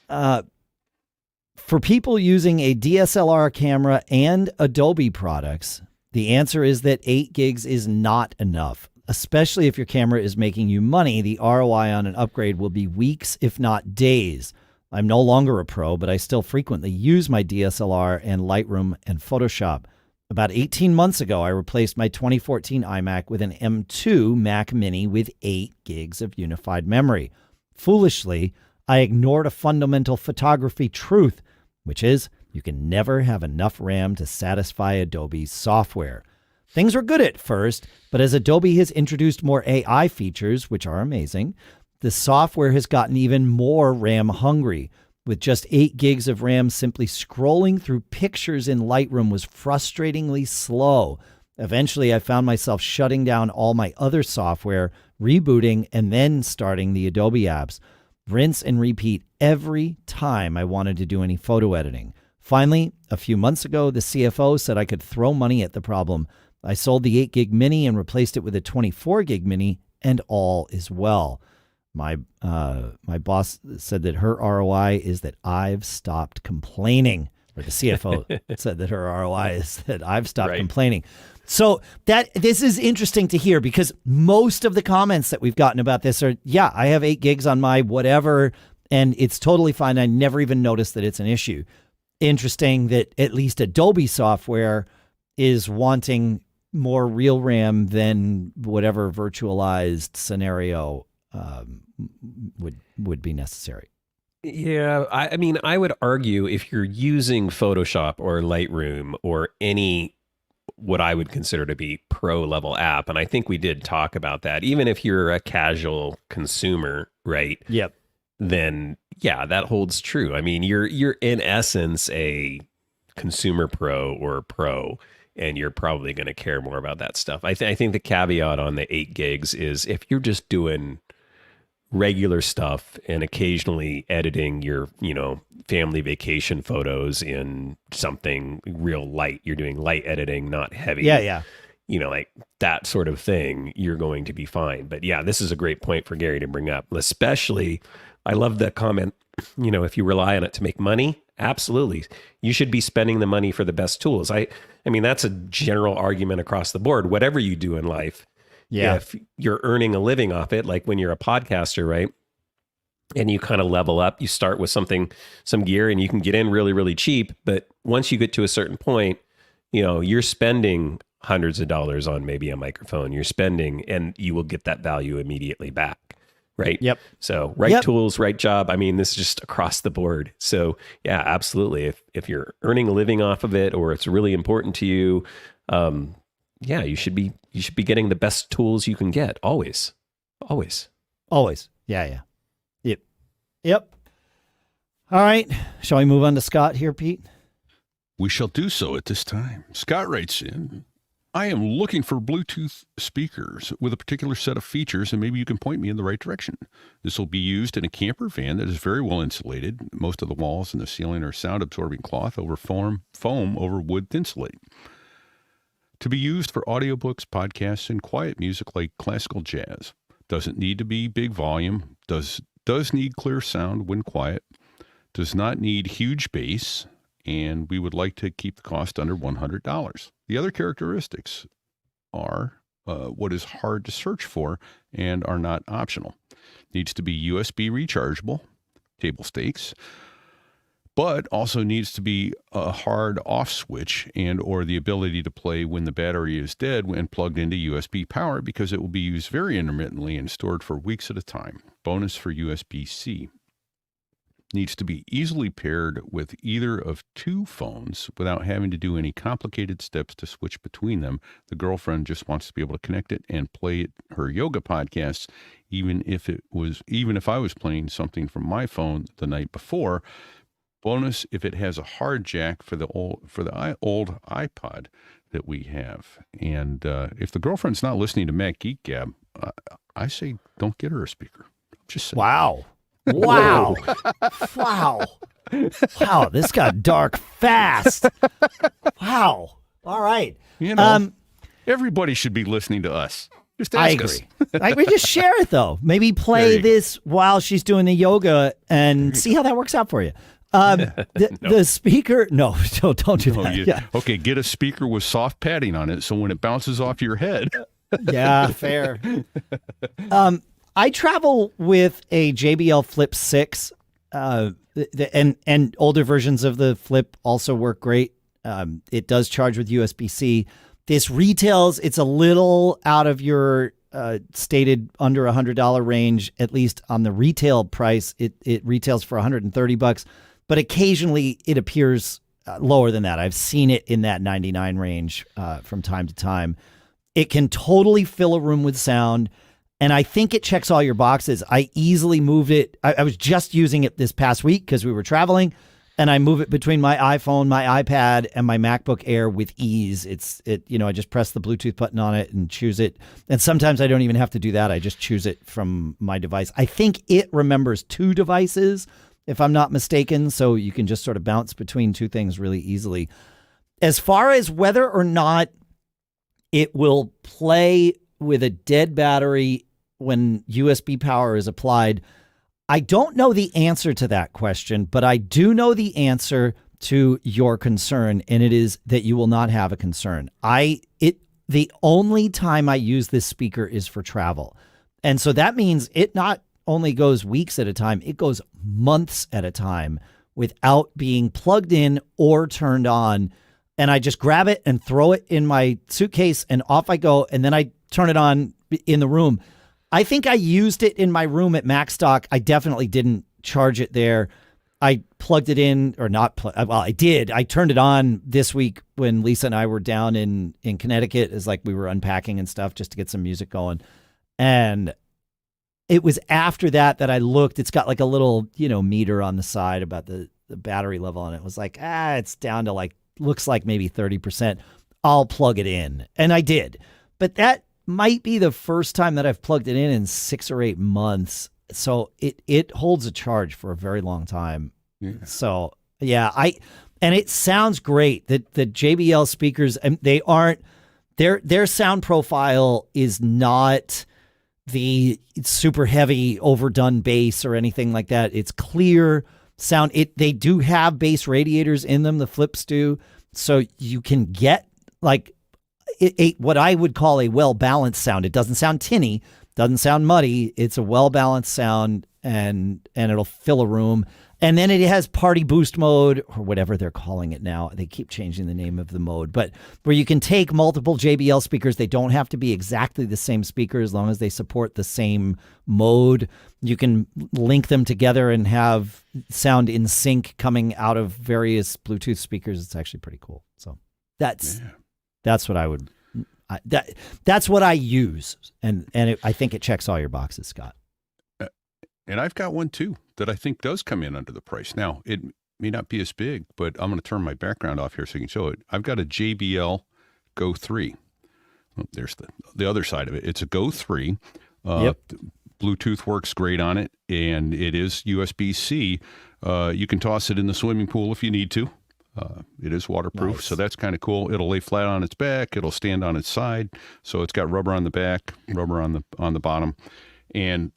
for people using a DSLR camera and Adobe products, the answer is that 8 gigs is not enough. Especially if your camera is making you money, the ROI on an upgrade will be weeks, if not days. I'm no longer a pro, but I still frequently use my DSLR and Lightroom and Photoshop. About 18 months ago, I replaced my 2014 iMac with an M2 Mac Mini with 8 gigs of unified memory. Foolishly, I ignored a fundamental photography truth, which is you can never have enough RAM to satisfy Adobe's software. Things were good at first, but as Adobe has introduced more AI features, which are amazing, the software has gotten even more RAM hungry. With just 8 gigs of RAM, simply scrolling through pictures in Lightroom was frustratingly slow. Eventually, I found myself shutting down all my other software, rebooting, and then starting the Adobe apps. Rinse and repeat every time I wanted to do any photo editing. Finally, a few months ago, the CFO said I could throw money at the problem. I sold the 8 gig mini and replaced it with a 24 gig mini, and all is well. My boss said that her ROI is that I've stopped complaining. Or the CFO said that her ROI is that I've stopped complaining. So this is interesting to hear because most of the comments that we've gotten about this are, I have 8 gigs on my whatever, and it's totally fine. I never even noticed that it's an issue. interesting that at least Adobe software is wanting more real RAM than whatever virtualized scenario would be necessary. Yeah, I mean, I would argue if you're using Photoshop or Lightroom or any what I would consider to be pro level app, and I think we did talk about that, even if you're a casual consumer, right? Yep. Then yeah, that holds true. I mean, you're in essence a consumer pro or pro, and you're probably going to care more about that stuff. I think the caveat on the 8 gigs is if you're just doing regular stuff and occasionally editing your, family vacation photos in something real light, you're doing light editing, not heavy. Yeah. Like that sort of thing, you're going to be fine. But yeah, this is a great point for Gary to bring up, especially I love the comment, if you rely on it to make money, absolutely. You should be spending the money for the best tools. I mean, that's a general argument across the board. Whatever you do in life, if you're earning a living off it, like when you're a podcaster, right? And you kind of level up, you start with some gear and you can get in really, really cheap. But once you get to a certain point, you're spending hundreds of dollars on maybe a microphone. You're spending and you will get that value immediately back. Right. Yep. So tools, right job. I mean, this is just across the board. So yeah, absolutely. If you're earning a living off of it or it's really important to you, you should be getting the best tools you can get. Always. Yeah. Yep. All right. Shall we move on to Scott here, Pete? We shall do so at this time. Scott writes in, I am looking for Bluetooth speakers with a particular set of features, and maybe you can point me in the right direction. This will be used in a camper van that is very well insulated. Most of the walls and the ceiling are sound-absorbing cloth over foam over wood thinsulate. To be used for audiobooks, podcasts, and quiet music like classical jazz. Doesn't need to be big volume. Does need clear sound when quiet. Does not need huge bass. And we would like to keep the cost under $100. The other characteristics are what is hard to search for and are not optional. Needs to be USB rechargeable, table stakes, but also needs to be a hard off switch and or the ability to play when the battery is dead when plugged into USB power, because it will be used very intermittently and stored for weeks at a time. Bonus for USB-C. Needs to be easily paired with either of 2 phones without having to do any complicated steps to switch between them. The girlfriend just wants to be able to connect it and play her yoga podcasts, even if I was playing something from my phone the night before. Bonus if it has a hard jack for the old iPod that we have. And if the girlfriend's not listening to Mac Geek Gab, I say don't get her a speaker. Just saying. Wow. This got dark fast. Wow. All right. Everybody should be listening to us. Just I ask agree. We just share it though. Maybe play this while she's doing the yoga and see how that works out for you. The speaker. No, don't do that. Okay, get a speaker with soft padding on it so when it bounces off your head. Yeah, fair. I travel with a JBL Flip 6, and older versions of the Flip also work great. It does charge with USB-C. This retails, it's a little out of your stated under $100 range, at least on the retail price. It retails for $130, but occasionally it appears lower than that. I've seen it in that $99 range from time to time. It can totally fill a room with sound. And I think it checks all your boxes. I easily moved it. I was just using it this past week because we were traveling, and I move it between my iPhone, my iPad, and my MacBook Air with ease. I just press the Bluetooth button on it and choose it. And sometimes I don't even have to do that. I just choose it from my device. I think it remembers 2 devices, if I'm not mistaken. So you can just sort of bounce between 2 things really easily. As far as whether or not it will play with a dead battery when USB power is applied, I don't know the answer to that question, but I do know the answer to your concern, and it is that you will not have a concern. The only time I use this speaker is for travel. And so that means it not only goes weeks at a time, it goes months at a time without being plugged in or turned on. And I just grab it and throw it in my suitcase and off I go. And then I turn it on in the room. I think I used it in my room at MacStock. I definitely didn't charge it there. I plugged it in, or not. Well, I did. I turned it on this week when Lisa and I were down in Connecticut, as like we were unpacking and stuff just to get some music going. And it was after that I looked. It's got like a little, meter on the side about the battery level. And it was like, it's down to like, looks like maybe 30%. I'll plug it in. And I did. But that might be the first time that I've plugged it in 6 or 8 months. So it holds a charge for a very long time. Yeah. So yeah, and it sounds great. The JBL speakers, they aren't, their sound profile is not the super heavy overdone bass or anything like that. It's clear sound. They do have bass radiators in them. The Flips do. So you can get like what I would call a well-balanced sound. It doesn't sound tinny, doesn't sound muddy. It's a well-balanced sound, and it'll fill a room. And then it has party boost mode, or whatever they're calling it now. They keep changing the name of the mode, but where you can take multiple JBL speakers. They don't have to be exactly the same speaker as long as they support the same mode. You can link them together and have sound in sync coming out of various Bluetooth speakers. It's actually pretty cool. So that's what I would, that's what I use. And I think it checks all your boxes, Scott. And I've got one too that I think does come in under the price. Now, it may not be as big, but I'm going to turn my background off here so you can show it. I've got a JBL Go 3. Oh, there's the other side of it. It's a Go 3. Yep. Bluetooth works great on it, and it is USB-C. You can toss it in the swimming pool if you need to. It is waterproof, Nice. so that's kind of cool. It'll lay flat on its back. It'll stand on its side. So it's got rubber on the back, rubber on the bottom. And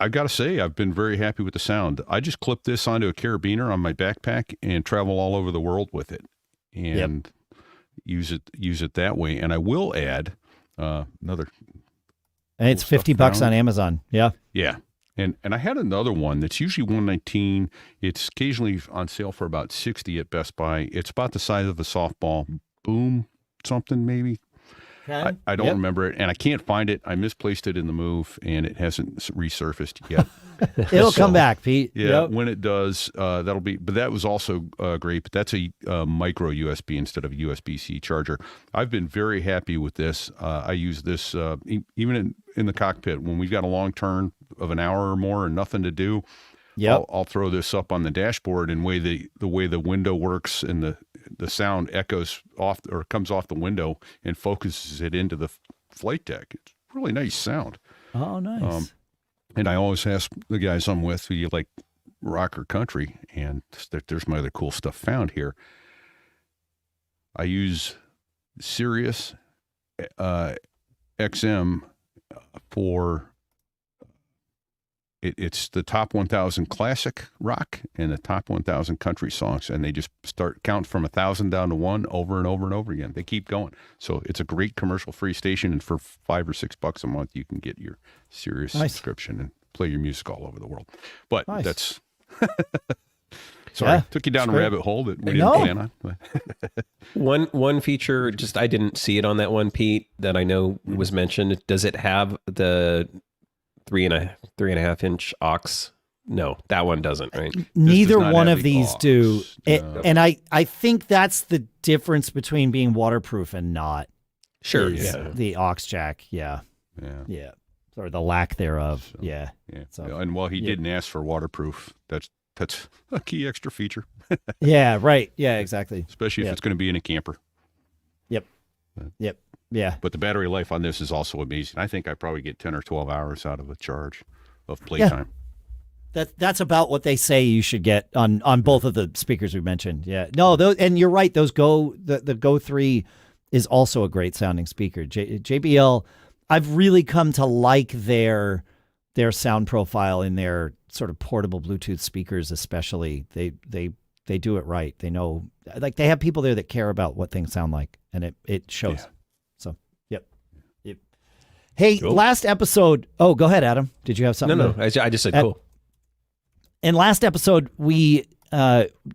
I've got to say, I've been very happy with the sound. I just clip this onto a carabiner on my backpack and travel all over the world with it, and use it that way. And I will add another. And it's $50 on Amazon. Yeah. Yeah. And I had another one that's usually $119. It's occasionally on sale for about $60 at Best Buy. It's about the size of a softball. Boom, something maybe. Okay. I don't remember it, and I can't find it. I misplaced it in the move, and it hasn't resurfaced yet. It'll come back, Pete. Yeah, Yep. when it does, that'll be. But that was also great. But that's a micro USB instead of a USB-C charger. I've been very happy with this. I use this even in the cockpit when we've got a long turn of an hour or more and nothing to do. Yep. I'll throw this up on the dashboard, and the way the window works and the sound echoes off or comes off the window and focuses it into the flight deck. It's really nice sound. Oh, nice. And I always ask the guys I'm with, do you like rock or country? And there's my other cool stuff found here. I use Sirius XM for it's the top 1,000 classic rock and the top 1,000 country songs, and they just count from 1,000 down to 1 over and over and over again. They keep going. So it's a great commercial-free station, and for $5 or $6 a month, you can get your Sirius subscription and play your music all over the world. But that's sorry, took you down a rabbit hole that we didn't plan on. One feature, just I didn't see it on that one, Pete, that I know was mentioned. Does it have the 3.5 inch aux? No, that one doesn't, right? Neither one of these aux. do. No. And I think that's the difference between being waterproof and not. Sure. The aux jack. Yeah. Or the lack thereof. So, yeah. So, and while he didn't ask for waterproof, that's a key extra feature. Yeah, right. Yeah, exactly. Especially if it's going to be in a camper. Yep. Yeah. But the battery life on this is also amazing. I think I probably get 10 or 12 hours out of a charge of playtime. That's about what they say you should get on both of the speakers we mentioned. Yeah. No, and you're right. The Go 3 is also a great sounding speaker. JBL, I've really come to like their sound profile in their sort of portable Bluetooth speakers, especially. They do it right. They know, like, they have people there that care about what things sound like, and it shows. Yeah. So, yep. Hey, cool. Last episode. Oh, go ahead, Adam. Did you have something? No. I just said cool. In last episode, we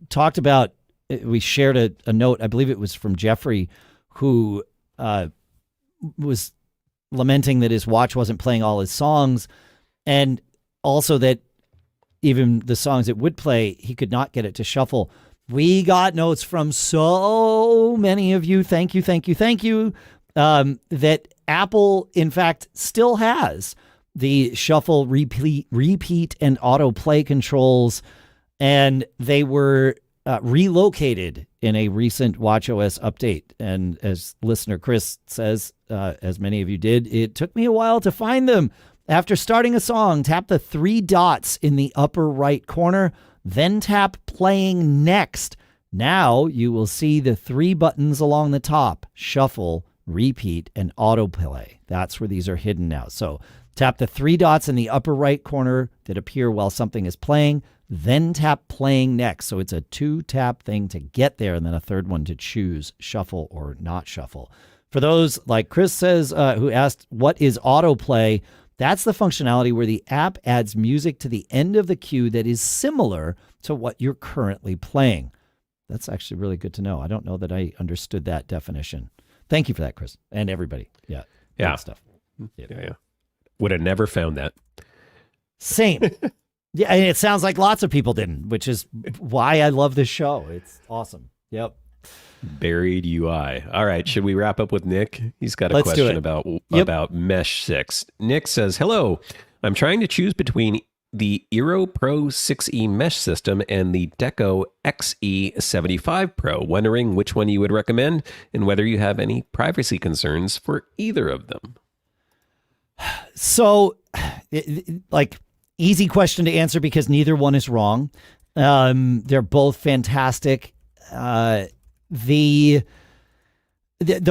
talked about, we shared a note, I believe it was from Jeffrey, who was lamenting that his watch wasn't playing all his songs, and also that even the songs it would play, he could not get it to shuffle. We got notes from so many of you. Thank you, thank you, thank you. That Apple, in fact, still has the shuffle, repeat, and autoplay controls, and they were relocated in a recent watchOS update. And as listener Chris says, as many of you did, it took me a while to find them. After starting a song, tap the 3 dots in the upper right corner, then tap playing next. Now you will see the 3 buttons along the top: shuffle, repeat, and autoplay. That's where these are hidden now. So tap the 3 dots in the upper right corner that appear while something is playing, then tap playing next. So it's a 2-tap thing to get there, and then a third one to choose shuffle or not shuffle. For those, like Chris says, who asked, what is autoplay? That's the functionality where the app adds music to the end of the queue that is similar to what you're currently playing. That's actually really good to know. I don't know that I understood that definition. Thank you for that, Chris, and everybody. Yeah. Good stuff. Yeah. Would have never found that. Same. Yeah, and it sounds like lots of people didn't, which is why I love this show. It's awesome. Yep. Buried UI. All right, should we wrap up with Nick? He's got a Let's do question it. about Mesh 6. Nick says, hello, I'm trying to choose between the Eero Pro 6E mesh system and the Deco XE75 Pro, wondering which one you would recommend and whether you have any privacy concerns for either of them. So, easy question to answer because neither one is wrong. They're both fantastic. The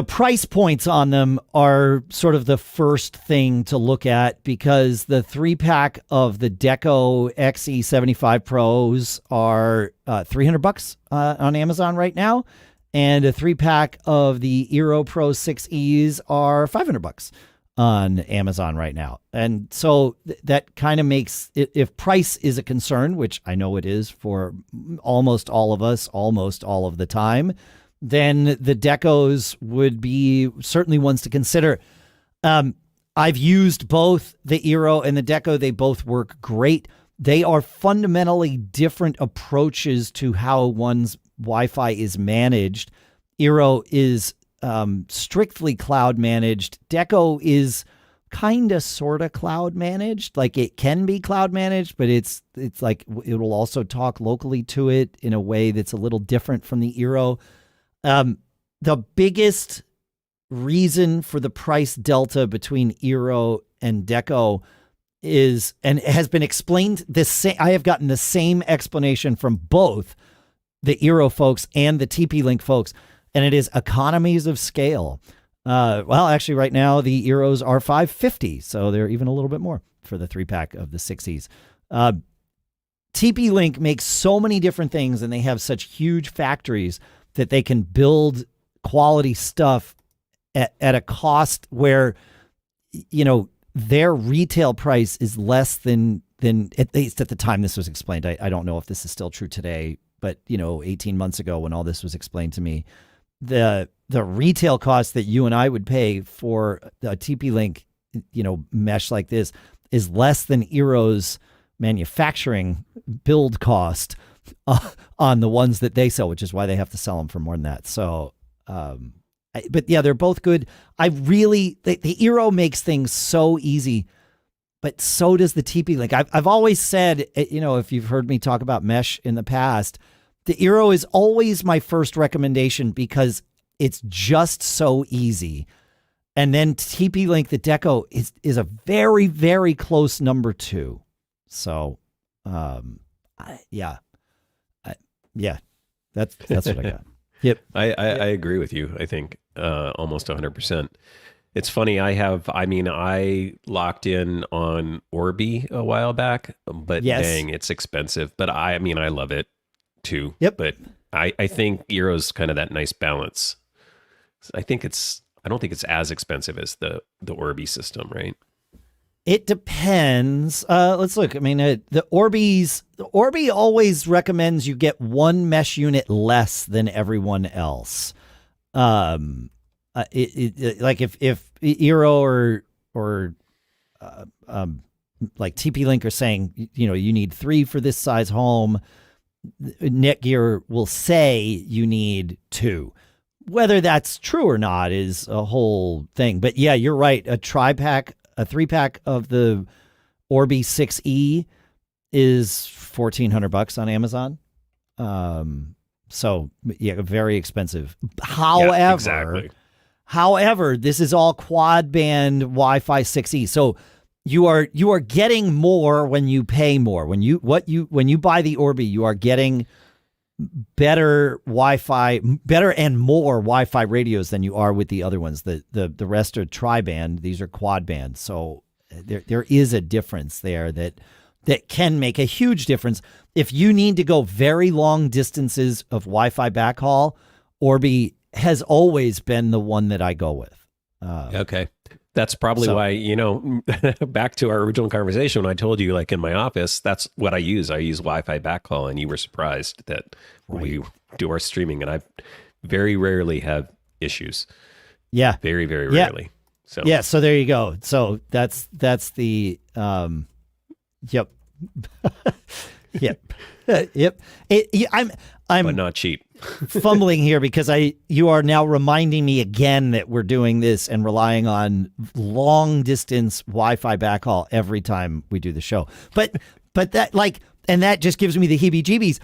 price points on them are sort of the first thing to look at, because the 3-pack of the Deco XE75 Pros are $300 on Amazon right now, and a 3-pack of the Eero Pro 6Es are $500 on Amazon right now. And so that kind of makes it, if price is a concern, which I know it is for almost all of us, almost all of the time, then the Decos would be certainly ones to consider. I've used both the Eero and the Deco. They both work great. They are fundamentally different approaches to how one's Wi-Fi is managed. Eero is strictly cloud managed. Deco is kind of sort of cloud managed. Like, it can be cloud managed, but it's like it'll also talk locally to it in a way that's a little different from the Eero. The biggest reason for the price delta between Eero and Deco is, and it has been explained this same, I have gotten the same explanation from both the Eero folks and the TP-Link folks, and it is economies of scale. Well, actually right now the Eeros are $550, so they're even a little bit more for the 3-pack of the 6Es. TP-Link makes so many different things, and they have such huge factories that they can build quality stuff at a cost where, you know, their retail price is less than at least at the time this was explained. I don't know if this is still true today, but, you know, 18 months ago when all this was explained to me, the retail cost that you and I would pay for a TP-Link, you know, mesh like this is less than Eero's manufacturing build cost on the ones that they sell, which is why they have to sell them for more than that. So, but yeah, they're both good. The Eero makes things so easy, but so does the TP-Link. I've always said, you know, if you've heard me talk about mesh in the past, the Eero is always my first recommendation because it's just so easy. And then TP-Link, the Deco, is a very, very close number 2. So, yeah, that's what I got. Yep. I agree with you. I think almost 100%. It's funny. I locked in on Orbi a while back, but dang, it's expensive. But I love it too. Yep. But I think Eero's kind of that nice balance. I don't think it's as expensive as the Orbi system, right? It depends. Let's look. I mean, the Orbi always recommends you get one mesh unit less than everyone else. Like if Eero or like TP-Link are saying, you need 3 for this size home, Netgear will say you need 2. Whether that's true or not is a whole thing. But yeah, you're right. A 3-pack of the Orbi 6E is $1,400 on Amazon. So yeah, very expensive. However, this is all quad-band Wi-Fi 6E. So you are getting more when you pay more. When you buy the Orbi, you are getting better and more Wi-Fi radios than you are with the other ones. The rest are tri-band. These are quad-band. So there is a difference there that can make a huge difference. If you need to go very long distances of Wi-Fi backhaul, Orbi has always been the one that I go with. Okay. That's probably why, back to our original conversation, when I told you, like in my office, that's what I use. I use Wi-Fi backhaul, and you were surprised that we do our streaming, and I very rarely have issues. Yeah. Very, very rarely. So yeah, so there you go. So that's the yep. Yep. Yep. I'm but not cheap. fumbling here because you are now reminding me again that we're doing this and relying on long distance Wi-Fi backhaul every time we do the show. But that and that just gives me the heebie-jeebies.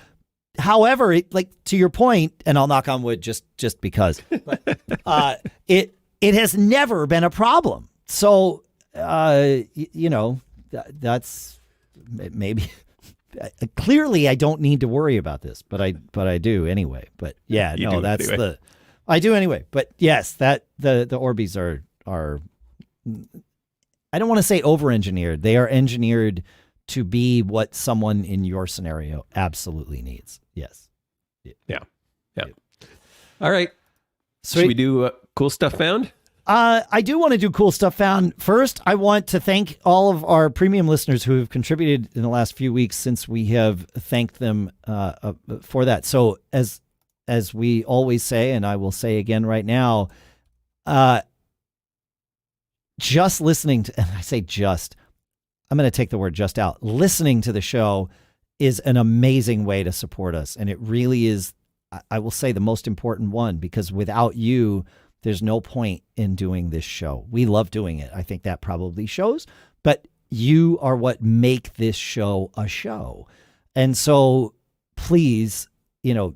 However, to your point, and I'll knock on wood just because, but it has never been a problem. So that's maybe. Clearly, I don't need to worry about this, but I do anyway. But yeah, You no, do that's anyway. I do anyway. But yes, that the Orbis are I don't want to say over-engineered. They are engineered to be what someone in your scenario absolutely needs. Yes. Yeah. All right. Sweet. Should we do cool stuff found? I do want to do cool stuff found. First, I want to thank all of our premium listeners who have contributed in the last few weeks since we have thanked them for that. So as we always say, and I will say again right now, just listening to, and I say just, I'm going to take the word just out. Listening to the show is an amazing way to support us. And it really is, I will say, the most important one, because without you, there's no point in doing this show. We love doing it. I think that probably shows, but you are what make this show a show. And so please,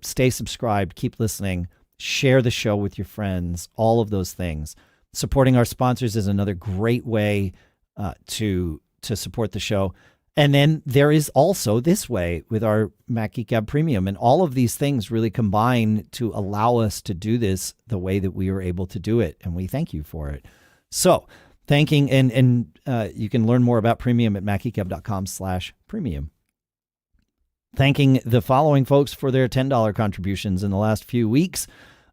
stay subscribed, keep listening, share the show with your friends, all of those things. Supporting our sponsors is another great way to support the show. And then there is also this way with our Mac Geek Gab Premium. And all of these things really combine to allow us to do this the way that we were able to do it. And we thank you for it. So thanking, and you can learn more about Premium at macgeekgab.com/premium. Thanking the following folks for their $10 contributions in the last few weeks.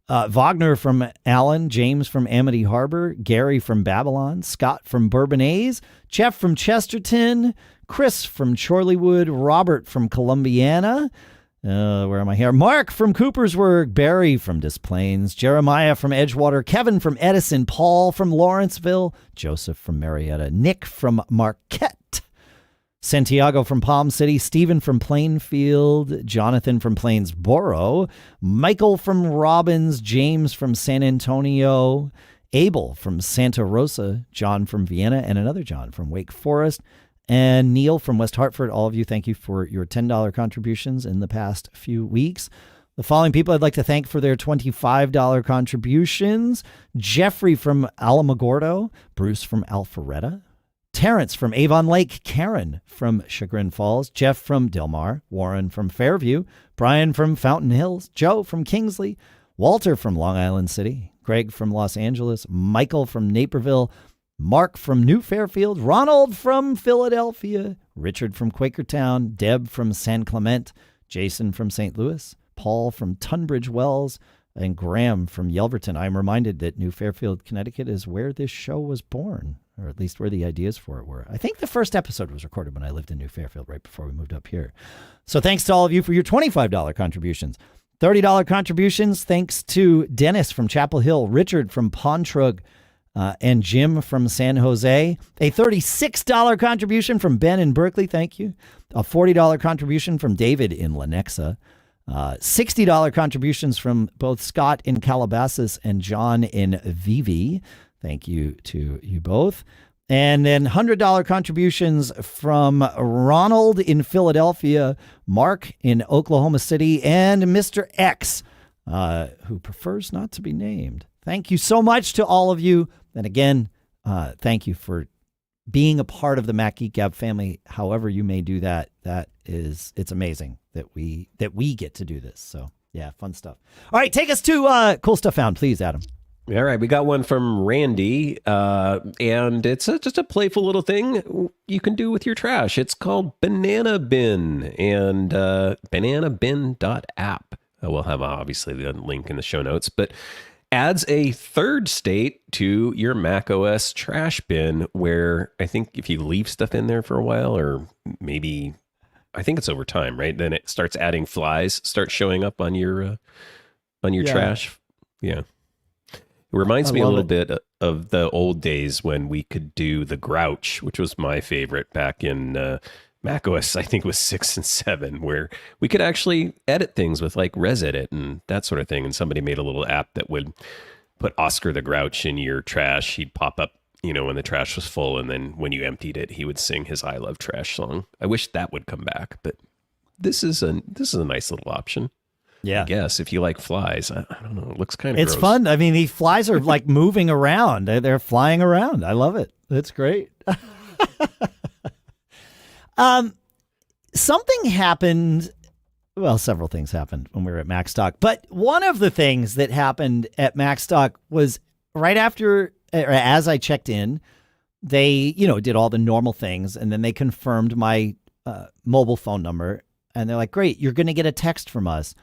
Wagner from Allen, James from Amity Harbor, Gary from Babylon, Scott from Bourbonnais, Jeff from Chesterton, Chris from Chorleywood, Robert from Columbiana, where am I here? Mark from Coopersburg, Barry from Des Plaines, Jeremiah from Edgewater, Kevin from Edison, Paul from Lawrenceville, Joseph from Marietta, Nick from Marquette, Santiago from Palm City, Stephen from Plainfield, Jonathan from Plainsboro, Michael from Robbins, James from San Antonio, Abel from Santa Rosa, John from Vienna, and another John from Wake Forest, and Neil from West Hartford. All of you, thank you for your $10 contributions in the past few weeks. The following people I'd like to thank for their $25 contributions: Jeffrey from Alamogordo, Bruce from Alpharetta, Terrence from Avon Lake, Karen from Chagrin Falls, Jeff from Del Mar, Warren from Fairview, Brian from Fountain Hills, Joe from Kingsley, Walter from Long Island City, Greg from Los Angeles, Michael from Naperville, Mark from New Fairfield, Ronald from Philadelphia, Richard from Quakertown, Deb from San Clemente, Jason from St. Louis, Paul from Tunbridge Wells, and Graham from Yelverton. I'm reminded that New Fairfield, Connecticut is where this show was born. or at least where the ideas for it were. I think the first episode was recorded when I lived in New Fairfield right before we moved up here. So thanks to all of you for your $25 contributions. $30 contributions, thanks to Dennis from Chapel Hill, Richard from Pontrug, and Jim from San Jose. A $36 contribution from Ben in Berkeley, thank you. A $40 contribution from David in Lenexa. $60 contributions from both Scott in Calabasas and John in Vivi. Thank you to you both. And then $100 contributions from Ronald in Philadelphia, Mark in Oklahoma City, and Mr. X, who prefers not to be named. Thank you so much to all of you. And again, thank you for being a part of the Mac Geek Gab family. However you may do that, it's amazing that we get to do this. So yeah, fun stuff. All right, take us to Cool Stuff Found, please, Adam. All right, we got one from Randy, and it's just a playful little thing you can do with your trash. It's called BananaBin, and bananabin.app. We'll have obviously the link in the show notes, but adds a third state to your macOS trash bin, where I think if you leave stuff in there for a while, or maybe I think it's over time, right? Then it starts adding flies, start showing up on your trash. Yeah. It reminds me a little bit of the old days when we could do the Grouch, which was my favorite back in macOS, I think it was 6 and 7, where we could actually edit things with like ResEdit and that sort of thing. And somebody made a little app that would put Oscar the Grouch in your trash. He'd pop up, when the trash was full. And then when you emptied it, he would sing his I Love Trash song. I wish that would come back, but this is a nice little option. Yeah. I guess if you like flies, I don't know. It looks kind of It's gross. fun. I mean, the flies are like moving around. They're flying around. I love it. It's great. Something happened. Well, several things happened when we were at Macstock. But one of the things that happened at Macstock was right after, or as I checked in, they, did all the normal things. And then they confirmed my mobile phone number. And they're like, great, you're going to get a text from us.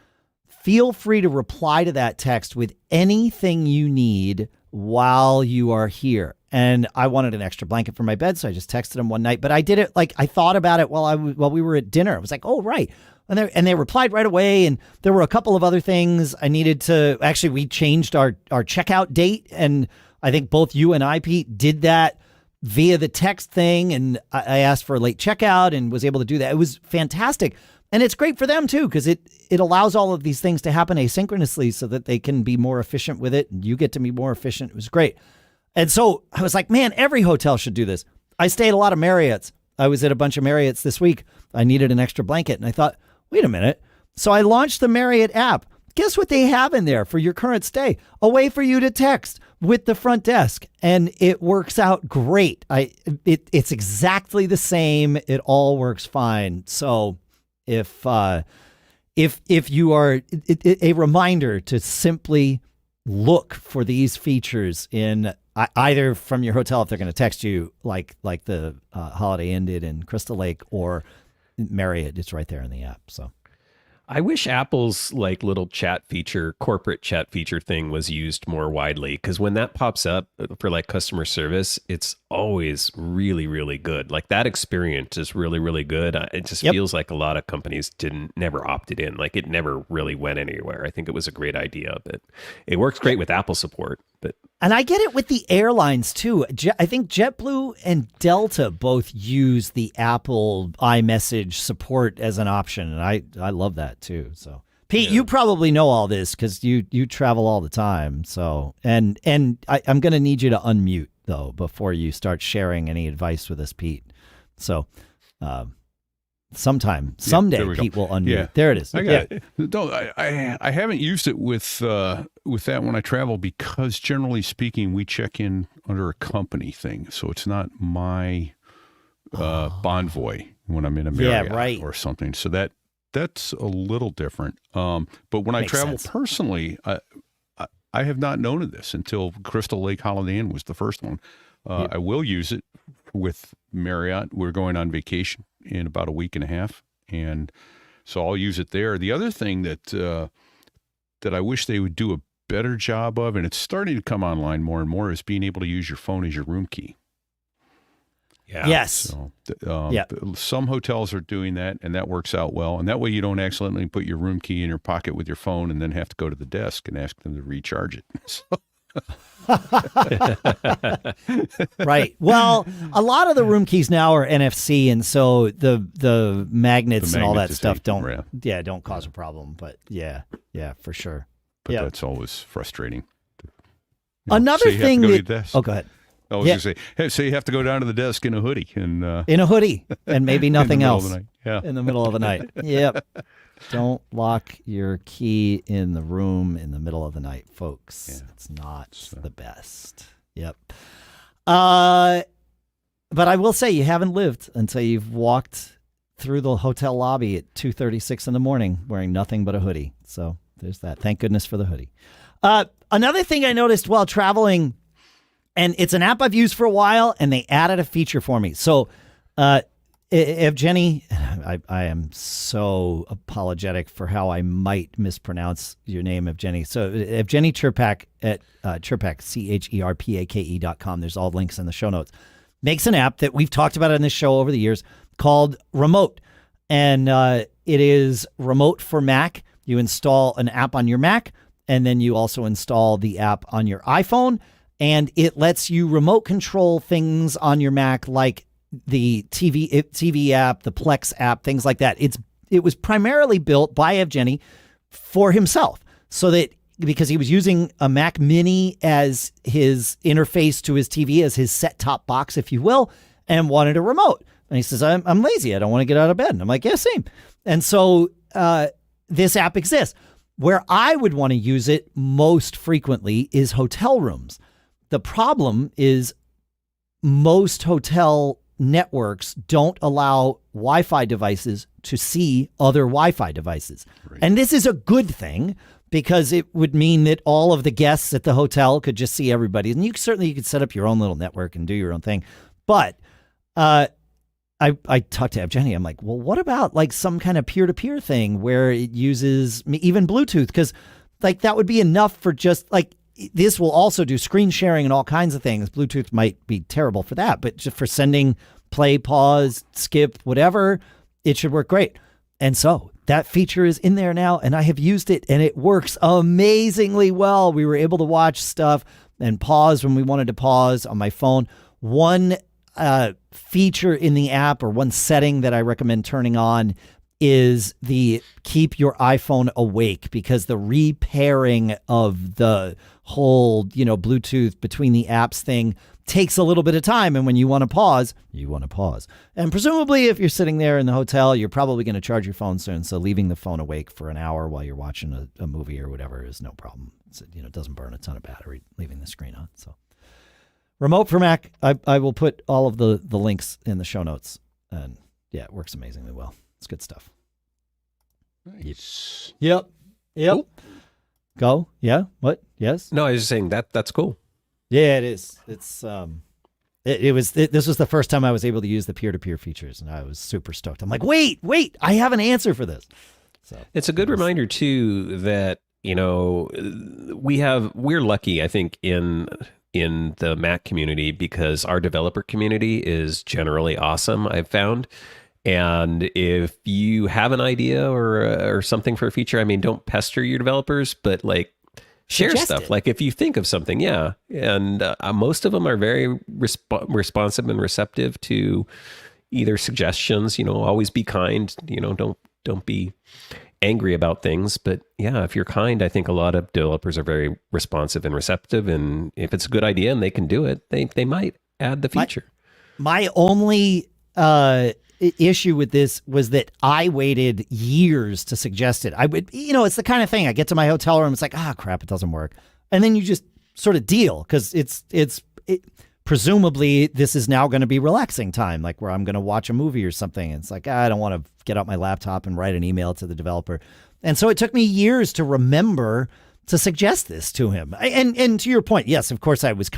Feel free to reply to that text with anything you need while you are here. And I wanted an extra blanket for my bed, so I just texted them one night. But I did it like I thought about it while we were at dinner. I was like, oh, right. And they replied right away. And there were a couple of other things I needed to. Actually, we changed our checkout date. And I think both you and I, Pete, did that via the text thing. And I asked for a late checkout and was able to do that. It was fantastic. And it's great for them, too, because it allows all of these things to happen asynchronously so that they can be more efficient with it. And you get to be more efficient. It was great. And so I was like, man, every hotel should do this. I stayed at a lot of Marriott's. I was at a bunch of Marriott's this week. I needed an extra blanket. And I thought, wait a minute. So I launched the Marriott app. Guess what they have in there for your current stay? A way for you to text with the front desk. And it works out great. It's exactly the same. It all works fine. So if you are a reminder to simply look for these features in either from your hotel if they're going to text you like the Holiday Inn did in Crystal Lake, or Marriott, it's right there in the app. So I wish Apple's like little chat feature, corporate chat feature thing was used more widely, because when that pops up for like customer service, it's always really, really good. Like that experience is really, really good. It just feels like a lot of companies never opted in. Like it never really went anywhere. I think it was a great idea, but it works great with Apple support. And I get it with the airlines too. I think JetBlue and Delta both use the Apple iMessage support as an option, and I love that too. So, Pete, you probably know all this because you travel all the time. So, and I'm going to need you to unmute though before you start sharing any advice with us, Pete. So, someday, Pete will unmute. Yeah. There it is. I got it. No, I haven't used it with that when I travel, because generally speaking, we check in under a company thing, so it's not my Bonvoy when I'm in a Marriott or something. So that's a little different. But when I travel personally, I have not known of this until Crystal Lake Holiday Inn was the first one. I will use it with Marriott. We're going on vacation in about a week and a half, and so I'll use it there. The other thing that I wish they would do a better job of, and it's starting to come online more and more, is being able to use your phone as your room key. Yeah. Yes. So, Yeah. some hotels are doing that, and that works out well. And that way you don't accidentally put your room key in your pocket with your phone and then have to go to the desk and ask them to recharge it. Right. Well, a lot of the room keys now are NFC, and so the magnets and all that stuff don't cause a problem. But yeah, for sure. But Yeah. that's always frustrating. Another thing that go ahead. I was going to say, hey, so you have to go down to the desk in a hoodie and maybe nothing else Yeah. in the middle of the night. Yep. Don't lock your key in the room in the middle of the night, folks. Yeah. It's not the best. Yep. But I will say you haven't lived until you've walked through the hotel lobby at 2:36 in the morning wearing nothing but a hoodie. So there's that. Thank goodness for the hoodie. Another thing I noticed while traveling, and it's an app I've used for a while, and they added a feature for me. So, Evgeny, I am so apologetic for how I might mispronounce your name, Evgeny. So, Evgeny Cherpak at Cherpak, CHERPAKE.com. There's all links in the show notes. Makes an app that we've talked about in this show over the years called Remote. And it is Remote for Mac. You install an app on your Mac, and then you also install the app on your iPhone. And it lets you remote control things on your Mac, like the TV app, the Plex app, things like that. It was primarily built by Evgeny for himself, so that because he was using a Mac Mini as his interface to his TV, as his set-top box, if you will, and wanted a remote. And he says, I'm lazy. I don't want to get out of bed. And I'm like, yeah, same. And so this app exists. Where I would want to use it most frequently is hotel rooms. The problem is most hotel networks don't allow Wi-Fi devices to see other Wi-Fi devices. Right. And this is a good thing, because it would mean that all of the guests at the hotel could just see everybody. And you could set up your own little network and do your own thing. But I talked to Evgeny. I'm like, well, what about like some kind of peer-to-peer thing where it uses even Bluetooth? Because like that would be enough for just like, this will also do screen sharing and all kinds of things. Bluetooth might be terrible for that, but just for sending play, pause, skip, whatever, it should work great. And so that feature is in there now, and I have used it, and it works amazingly well. We were able to watch stuff and pause when we wanted to pause on my phone. One feature in the app, or one setting that I recommend turning on, is the keep your iPhone awake, because the repairing of the whole, Bluetooth between the apps thing takes a little bit of time. And when you want to pause, you want to pause. And presumably if you're sitting there in the hotel, you're probably going to charge your phone soon. So leaving the phone awake for an hour while you're watching a movie or whatever is no problem. It doesn't burn a ton of battery leaving the screen on. So Remote for Mac, I will put all of the links in the show notes. And yeah, it works amazingly well. It's good stuff. Nice. Yep. Cool. Go. Yeah. What? Yes. No, I was just saying that's cool. Yeah, it is. It's this was the first time I was able to use the peer-to-peer features, and I was super stoked. I'm like, wait, I have an answer for this. So it's a good reminder too that we're lucky, I think, in the Mac community, because our developer community is generally awesome, I've found. And if you have an idea or something for a feature, I mean, don't pester your developers, but like share Suggest stuff. it. Like if you think of something, yeah. And most of them are very responsive and receptive to either suggestions. Always be kind. Don't be angry about things. But yeah, if you're kind, I think a lot of developers are very responsive and receptive. And if it's a good idea and they can do it, they might add the feature. My only issue with this was that I waited years to suggest it. I would, it's the kind of thing, I get to my hotel room, it's like, crap, it doesn't work. And then you just sort of deal, because presumably this is now going to be relaxing time, like where I'm going to watch a movie or something. And it's like, I don't want to get out my laptop and write an email to the developer. And so it took me years to remember to suggest this to him. And to your point, yes, of course it was,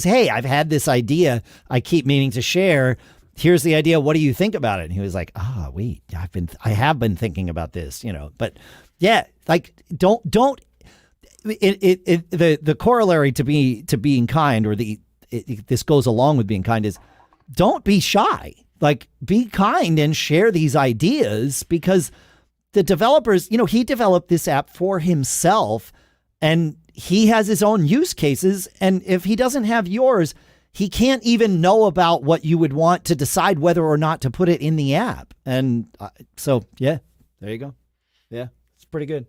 hey, I've had this idea I keep meaning to share. Here's the idea. What do you think about it? And he was like, wait, I have been thinking about this, but yeah, like don't the corollary to being kind, or this goes along with being kind, is don't be shy. Like, be kind and share these ideas, because the developers, he developed this app for himself and he has his own use cases. And if he doesn't have yours, he can't even know about what you would want to decide whether or not to put it in the app. And so, yeah, there you go. Yeah, it's pretty good.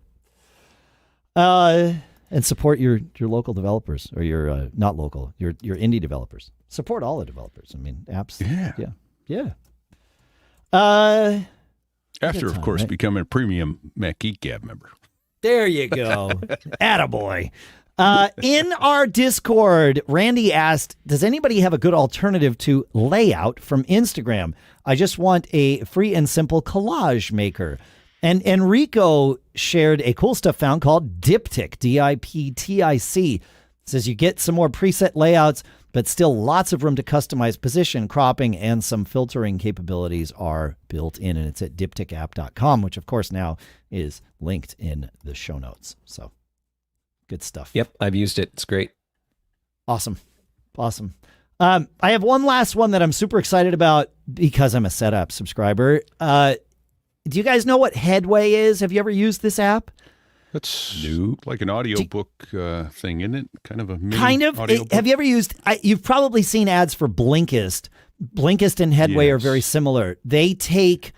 And support your local developers, or your not local, your indie developers. Support all the developers. I mean, apps. Yeah. After, of course, becoming a premium Mac Geek Gab member. There you go. Attaboy. In our Discord, Randy asked, does anybody have a good alternative to Layout from Instagram? I just want a free and simple collage maker. And Enrico shared a cool stuff found called Diptic, Diptic. Says you get some more preset layouts, but still lots of room to customize position, cropping, and some filtering capabilities are built in. And it's at dipticapp.com, which of course now is linked in the show notes. So good stuff. Yep, I've used it. It's great. Awesome. I have one last one that I'm super excited about because I'm a Setapp subscriber. Do you guys know what Headway is? Have you ever used this app? That's like an audiobook thing, isn't it? Kind of a mini kind of. audiobook? Have you ever used? You've probably seen ads for Blinkist. Blinkist and Headway are Yes. very similar. They take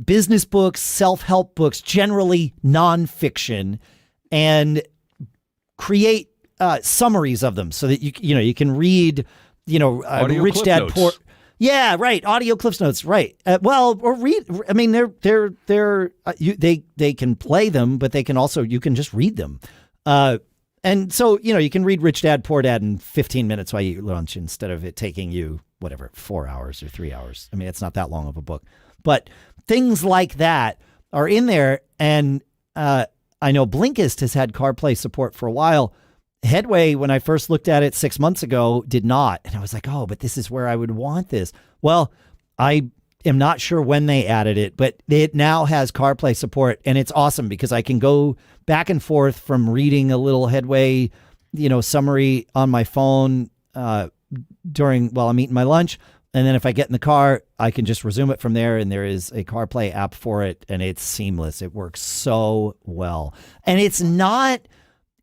business books, self-help books, generally nonfiction, and create summaries of them so that you can read Audio Rich clip Dad notes. Poor. Yeah, right. Audio cliff notes, right? Or read. I mean, they can play them, but they can also, you can just read them. And so you can read Rich Dad Poor Dad in 15 minutes while you eat lunch instead of it taking you 4 hours or 3 hours. I mean, it's not that long of a book, but things like that are in there. And I know Blinkist has had CarPlay support for a while. Headway, when I first looked at it 6 months ago, did not. And I was like, oh, but this is where I would want this. Well, I am not sure when they added it, but it now has CarPlay support. And it's awesome because I can go back and forth from reading a little Headway, summary on my phone while I'm eating my lunch. And then if I get in the car, I can just resume it from there. And there is a CarPlay app for it. And it's seamless. It works so well. And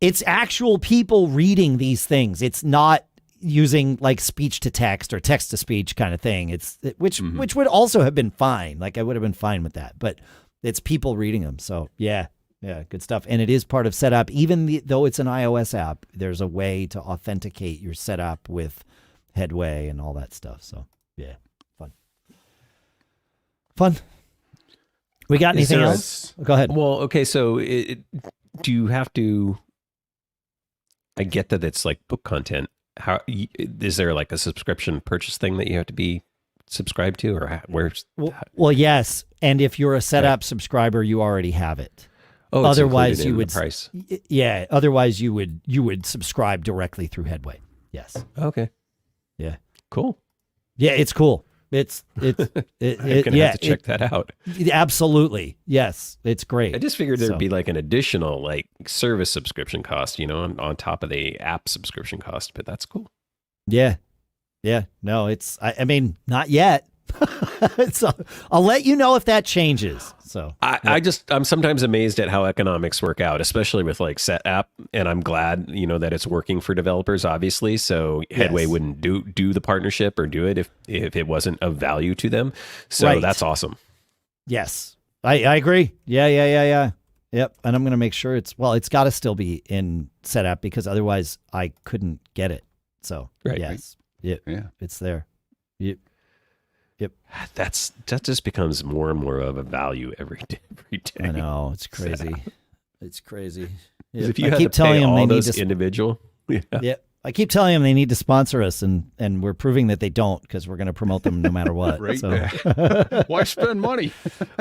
it's actual people reading these things. It's not using like speech to text or text to speech kind of thing. Which would also have been fine. Like I would have been fine with that, but it's people reading them. So yeah, good stuff. And it is part of Setapp. Even though it's an iOS app, there's a way to authenticate your Setapp with Headway and all that stuff. So yeah, fun. We got anything else? Go ahead. Well, okay, so do you have to... I get that it's like book content. How is there like a subscription purchase thing that you have to be subscribed to, or where's? Well, yes. And if you're a Setapp subscriber, you already have it. Oh, it's otherwise included you in would the price. Yeah. Otherwise you would subscribe directly through Headway. Yes. Okay. Yeah. Cool. Yeah, it's cool. I'm gonna have to check that out. Absolutely. Yes. It's great. I just figured there'd be like an additional like service subscription cost, on top of the app subscription cost, but that's cool. Yeah. Yeah. No, I mean, not yet. So I'll let you know if that changes. So I'm sometimes amazed at how economics work out, especially with like Setapp, and I'm glad that it's working for developers, obviously. So Headway wouldn't do the partnership or do it if it wasn't of value to them. So that's awesome. Yes, I agree. Yeah. Yep. And I'm going to make sure it's got to still be in Setapp because otherwise I couldn't get it. So yes, yeah, it's there. Yep. That just becomes more and more of a value every day. I know, it's crazy. It's crazy. If you keep telling them they need to individual. Yeah. I keep telling them they need to sponsor us, and we're proving that they don't because we're going to promote them no matter what. Right. So. Why spend money?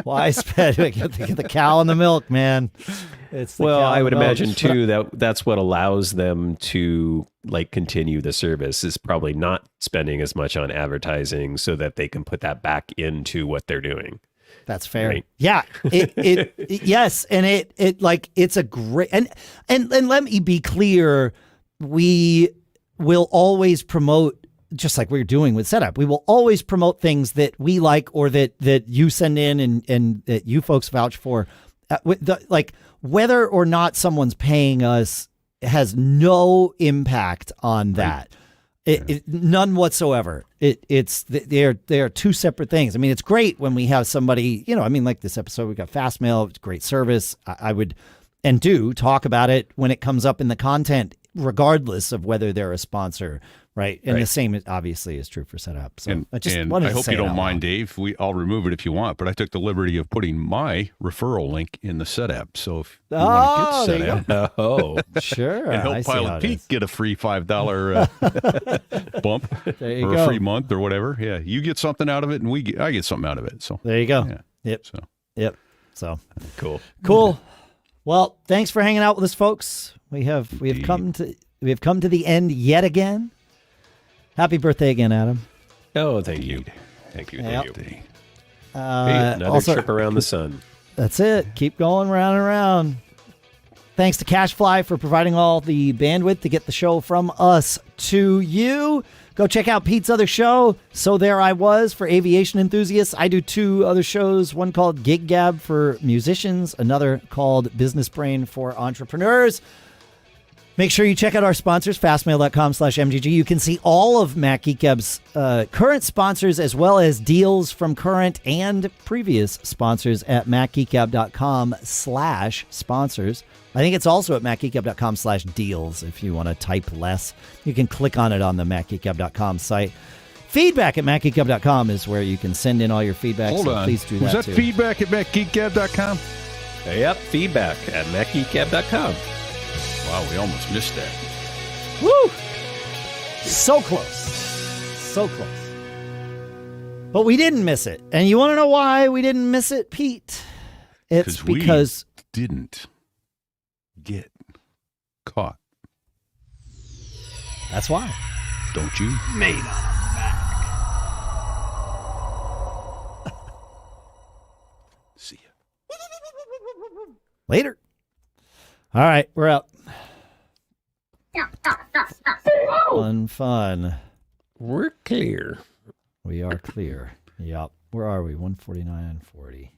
Why spend? Get the cow and the milk, man. I would imagine too that's what allows them to like continue the service is probably not spending as much on advertising so that they can put that back into what they're doing. That's fair. Right? Yeah. Yes, and it's a great and let me be clear. We will always promote just like we're doing with Setapp, we will always promote things that we like or that you send in and that you folks vouch for. Like whether or not someone's paying us has no impact on that. None whatsoever. They're two separate things. I mean, it's great when we have somebody, like this episode, we got Fastmail, it's great service. I would and do talk about it when it comes up in the content, regardless of whether they're a sponsor, right? And the same obviously is true for Setapp. So I hope you don't mind, Dave. I'll remove it if you want, but I took the liberty of putting my referral link in the Setapp. So if you want to get Setapp, sure, and help Pilot Pete get a free $5 bump there you or go. a free month or whatever. Yeah, you get something out of it, and I get something out of it. So there you go. Yeah. Yep. So So Cool. Well, thanks for hanging out with us, folks. We have come to the end yet again. Happy birthday again, Adam. Oh, thank you. Thank you. Yep. Hey, another trip around the sun. That's it. Keep going round and round. Thanks to CashFly for providing all the bandwidth to get the show from us to you. Go check out Pete's other show, So There I Was, for aviation enthusiasts. I do 2 other shows, one called Geek Gab for musicians, another called Business Brain for entrepreneurs. Make sure you check out our sponsors, fastmail.com/MGG. You can see all of Mac Geek Gab's current sponsors as well as deals from current and previous sponsors at macgeekgab.com/sponsors. I think it's also at macgeekgab.com/deals if you want to type less. You can click on it on the macgeekgab.com site. Feedback at macgeekgab.com is where you can send in all your feedback. Hold on. Please do Was that too. feedback at macgeekgab.com? Yep, feedback at macgeekgab.com. Wow, we almost missed that. Woo! So close. So close. But we didn't miss it. And you want to know why we didn't miss it, Pete? It's because we didn't get caught. That's why. Don't you? Made on a Mac. See ya. Later. All right, we're out. Fun. We're clear. We are clear. Yep. Where are we? 149.40.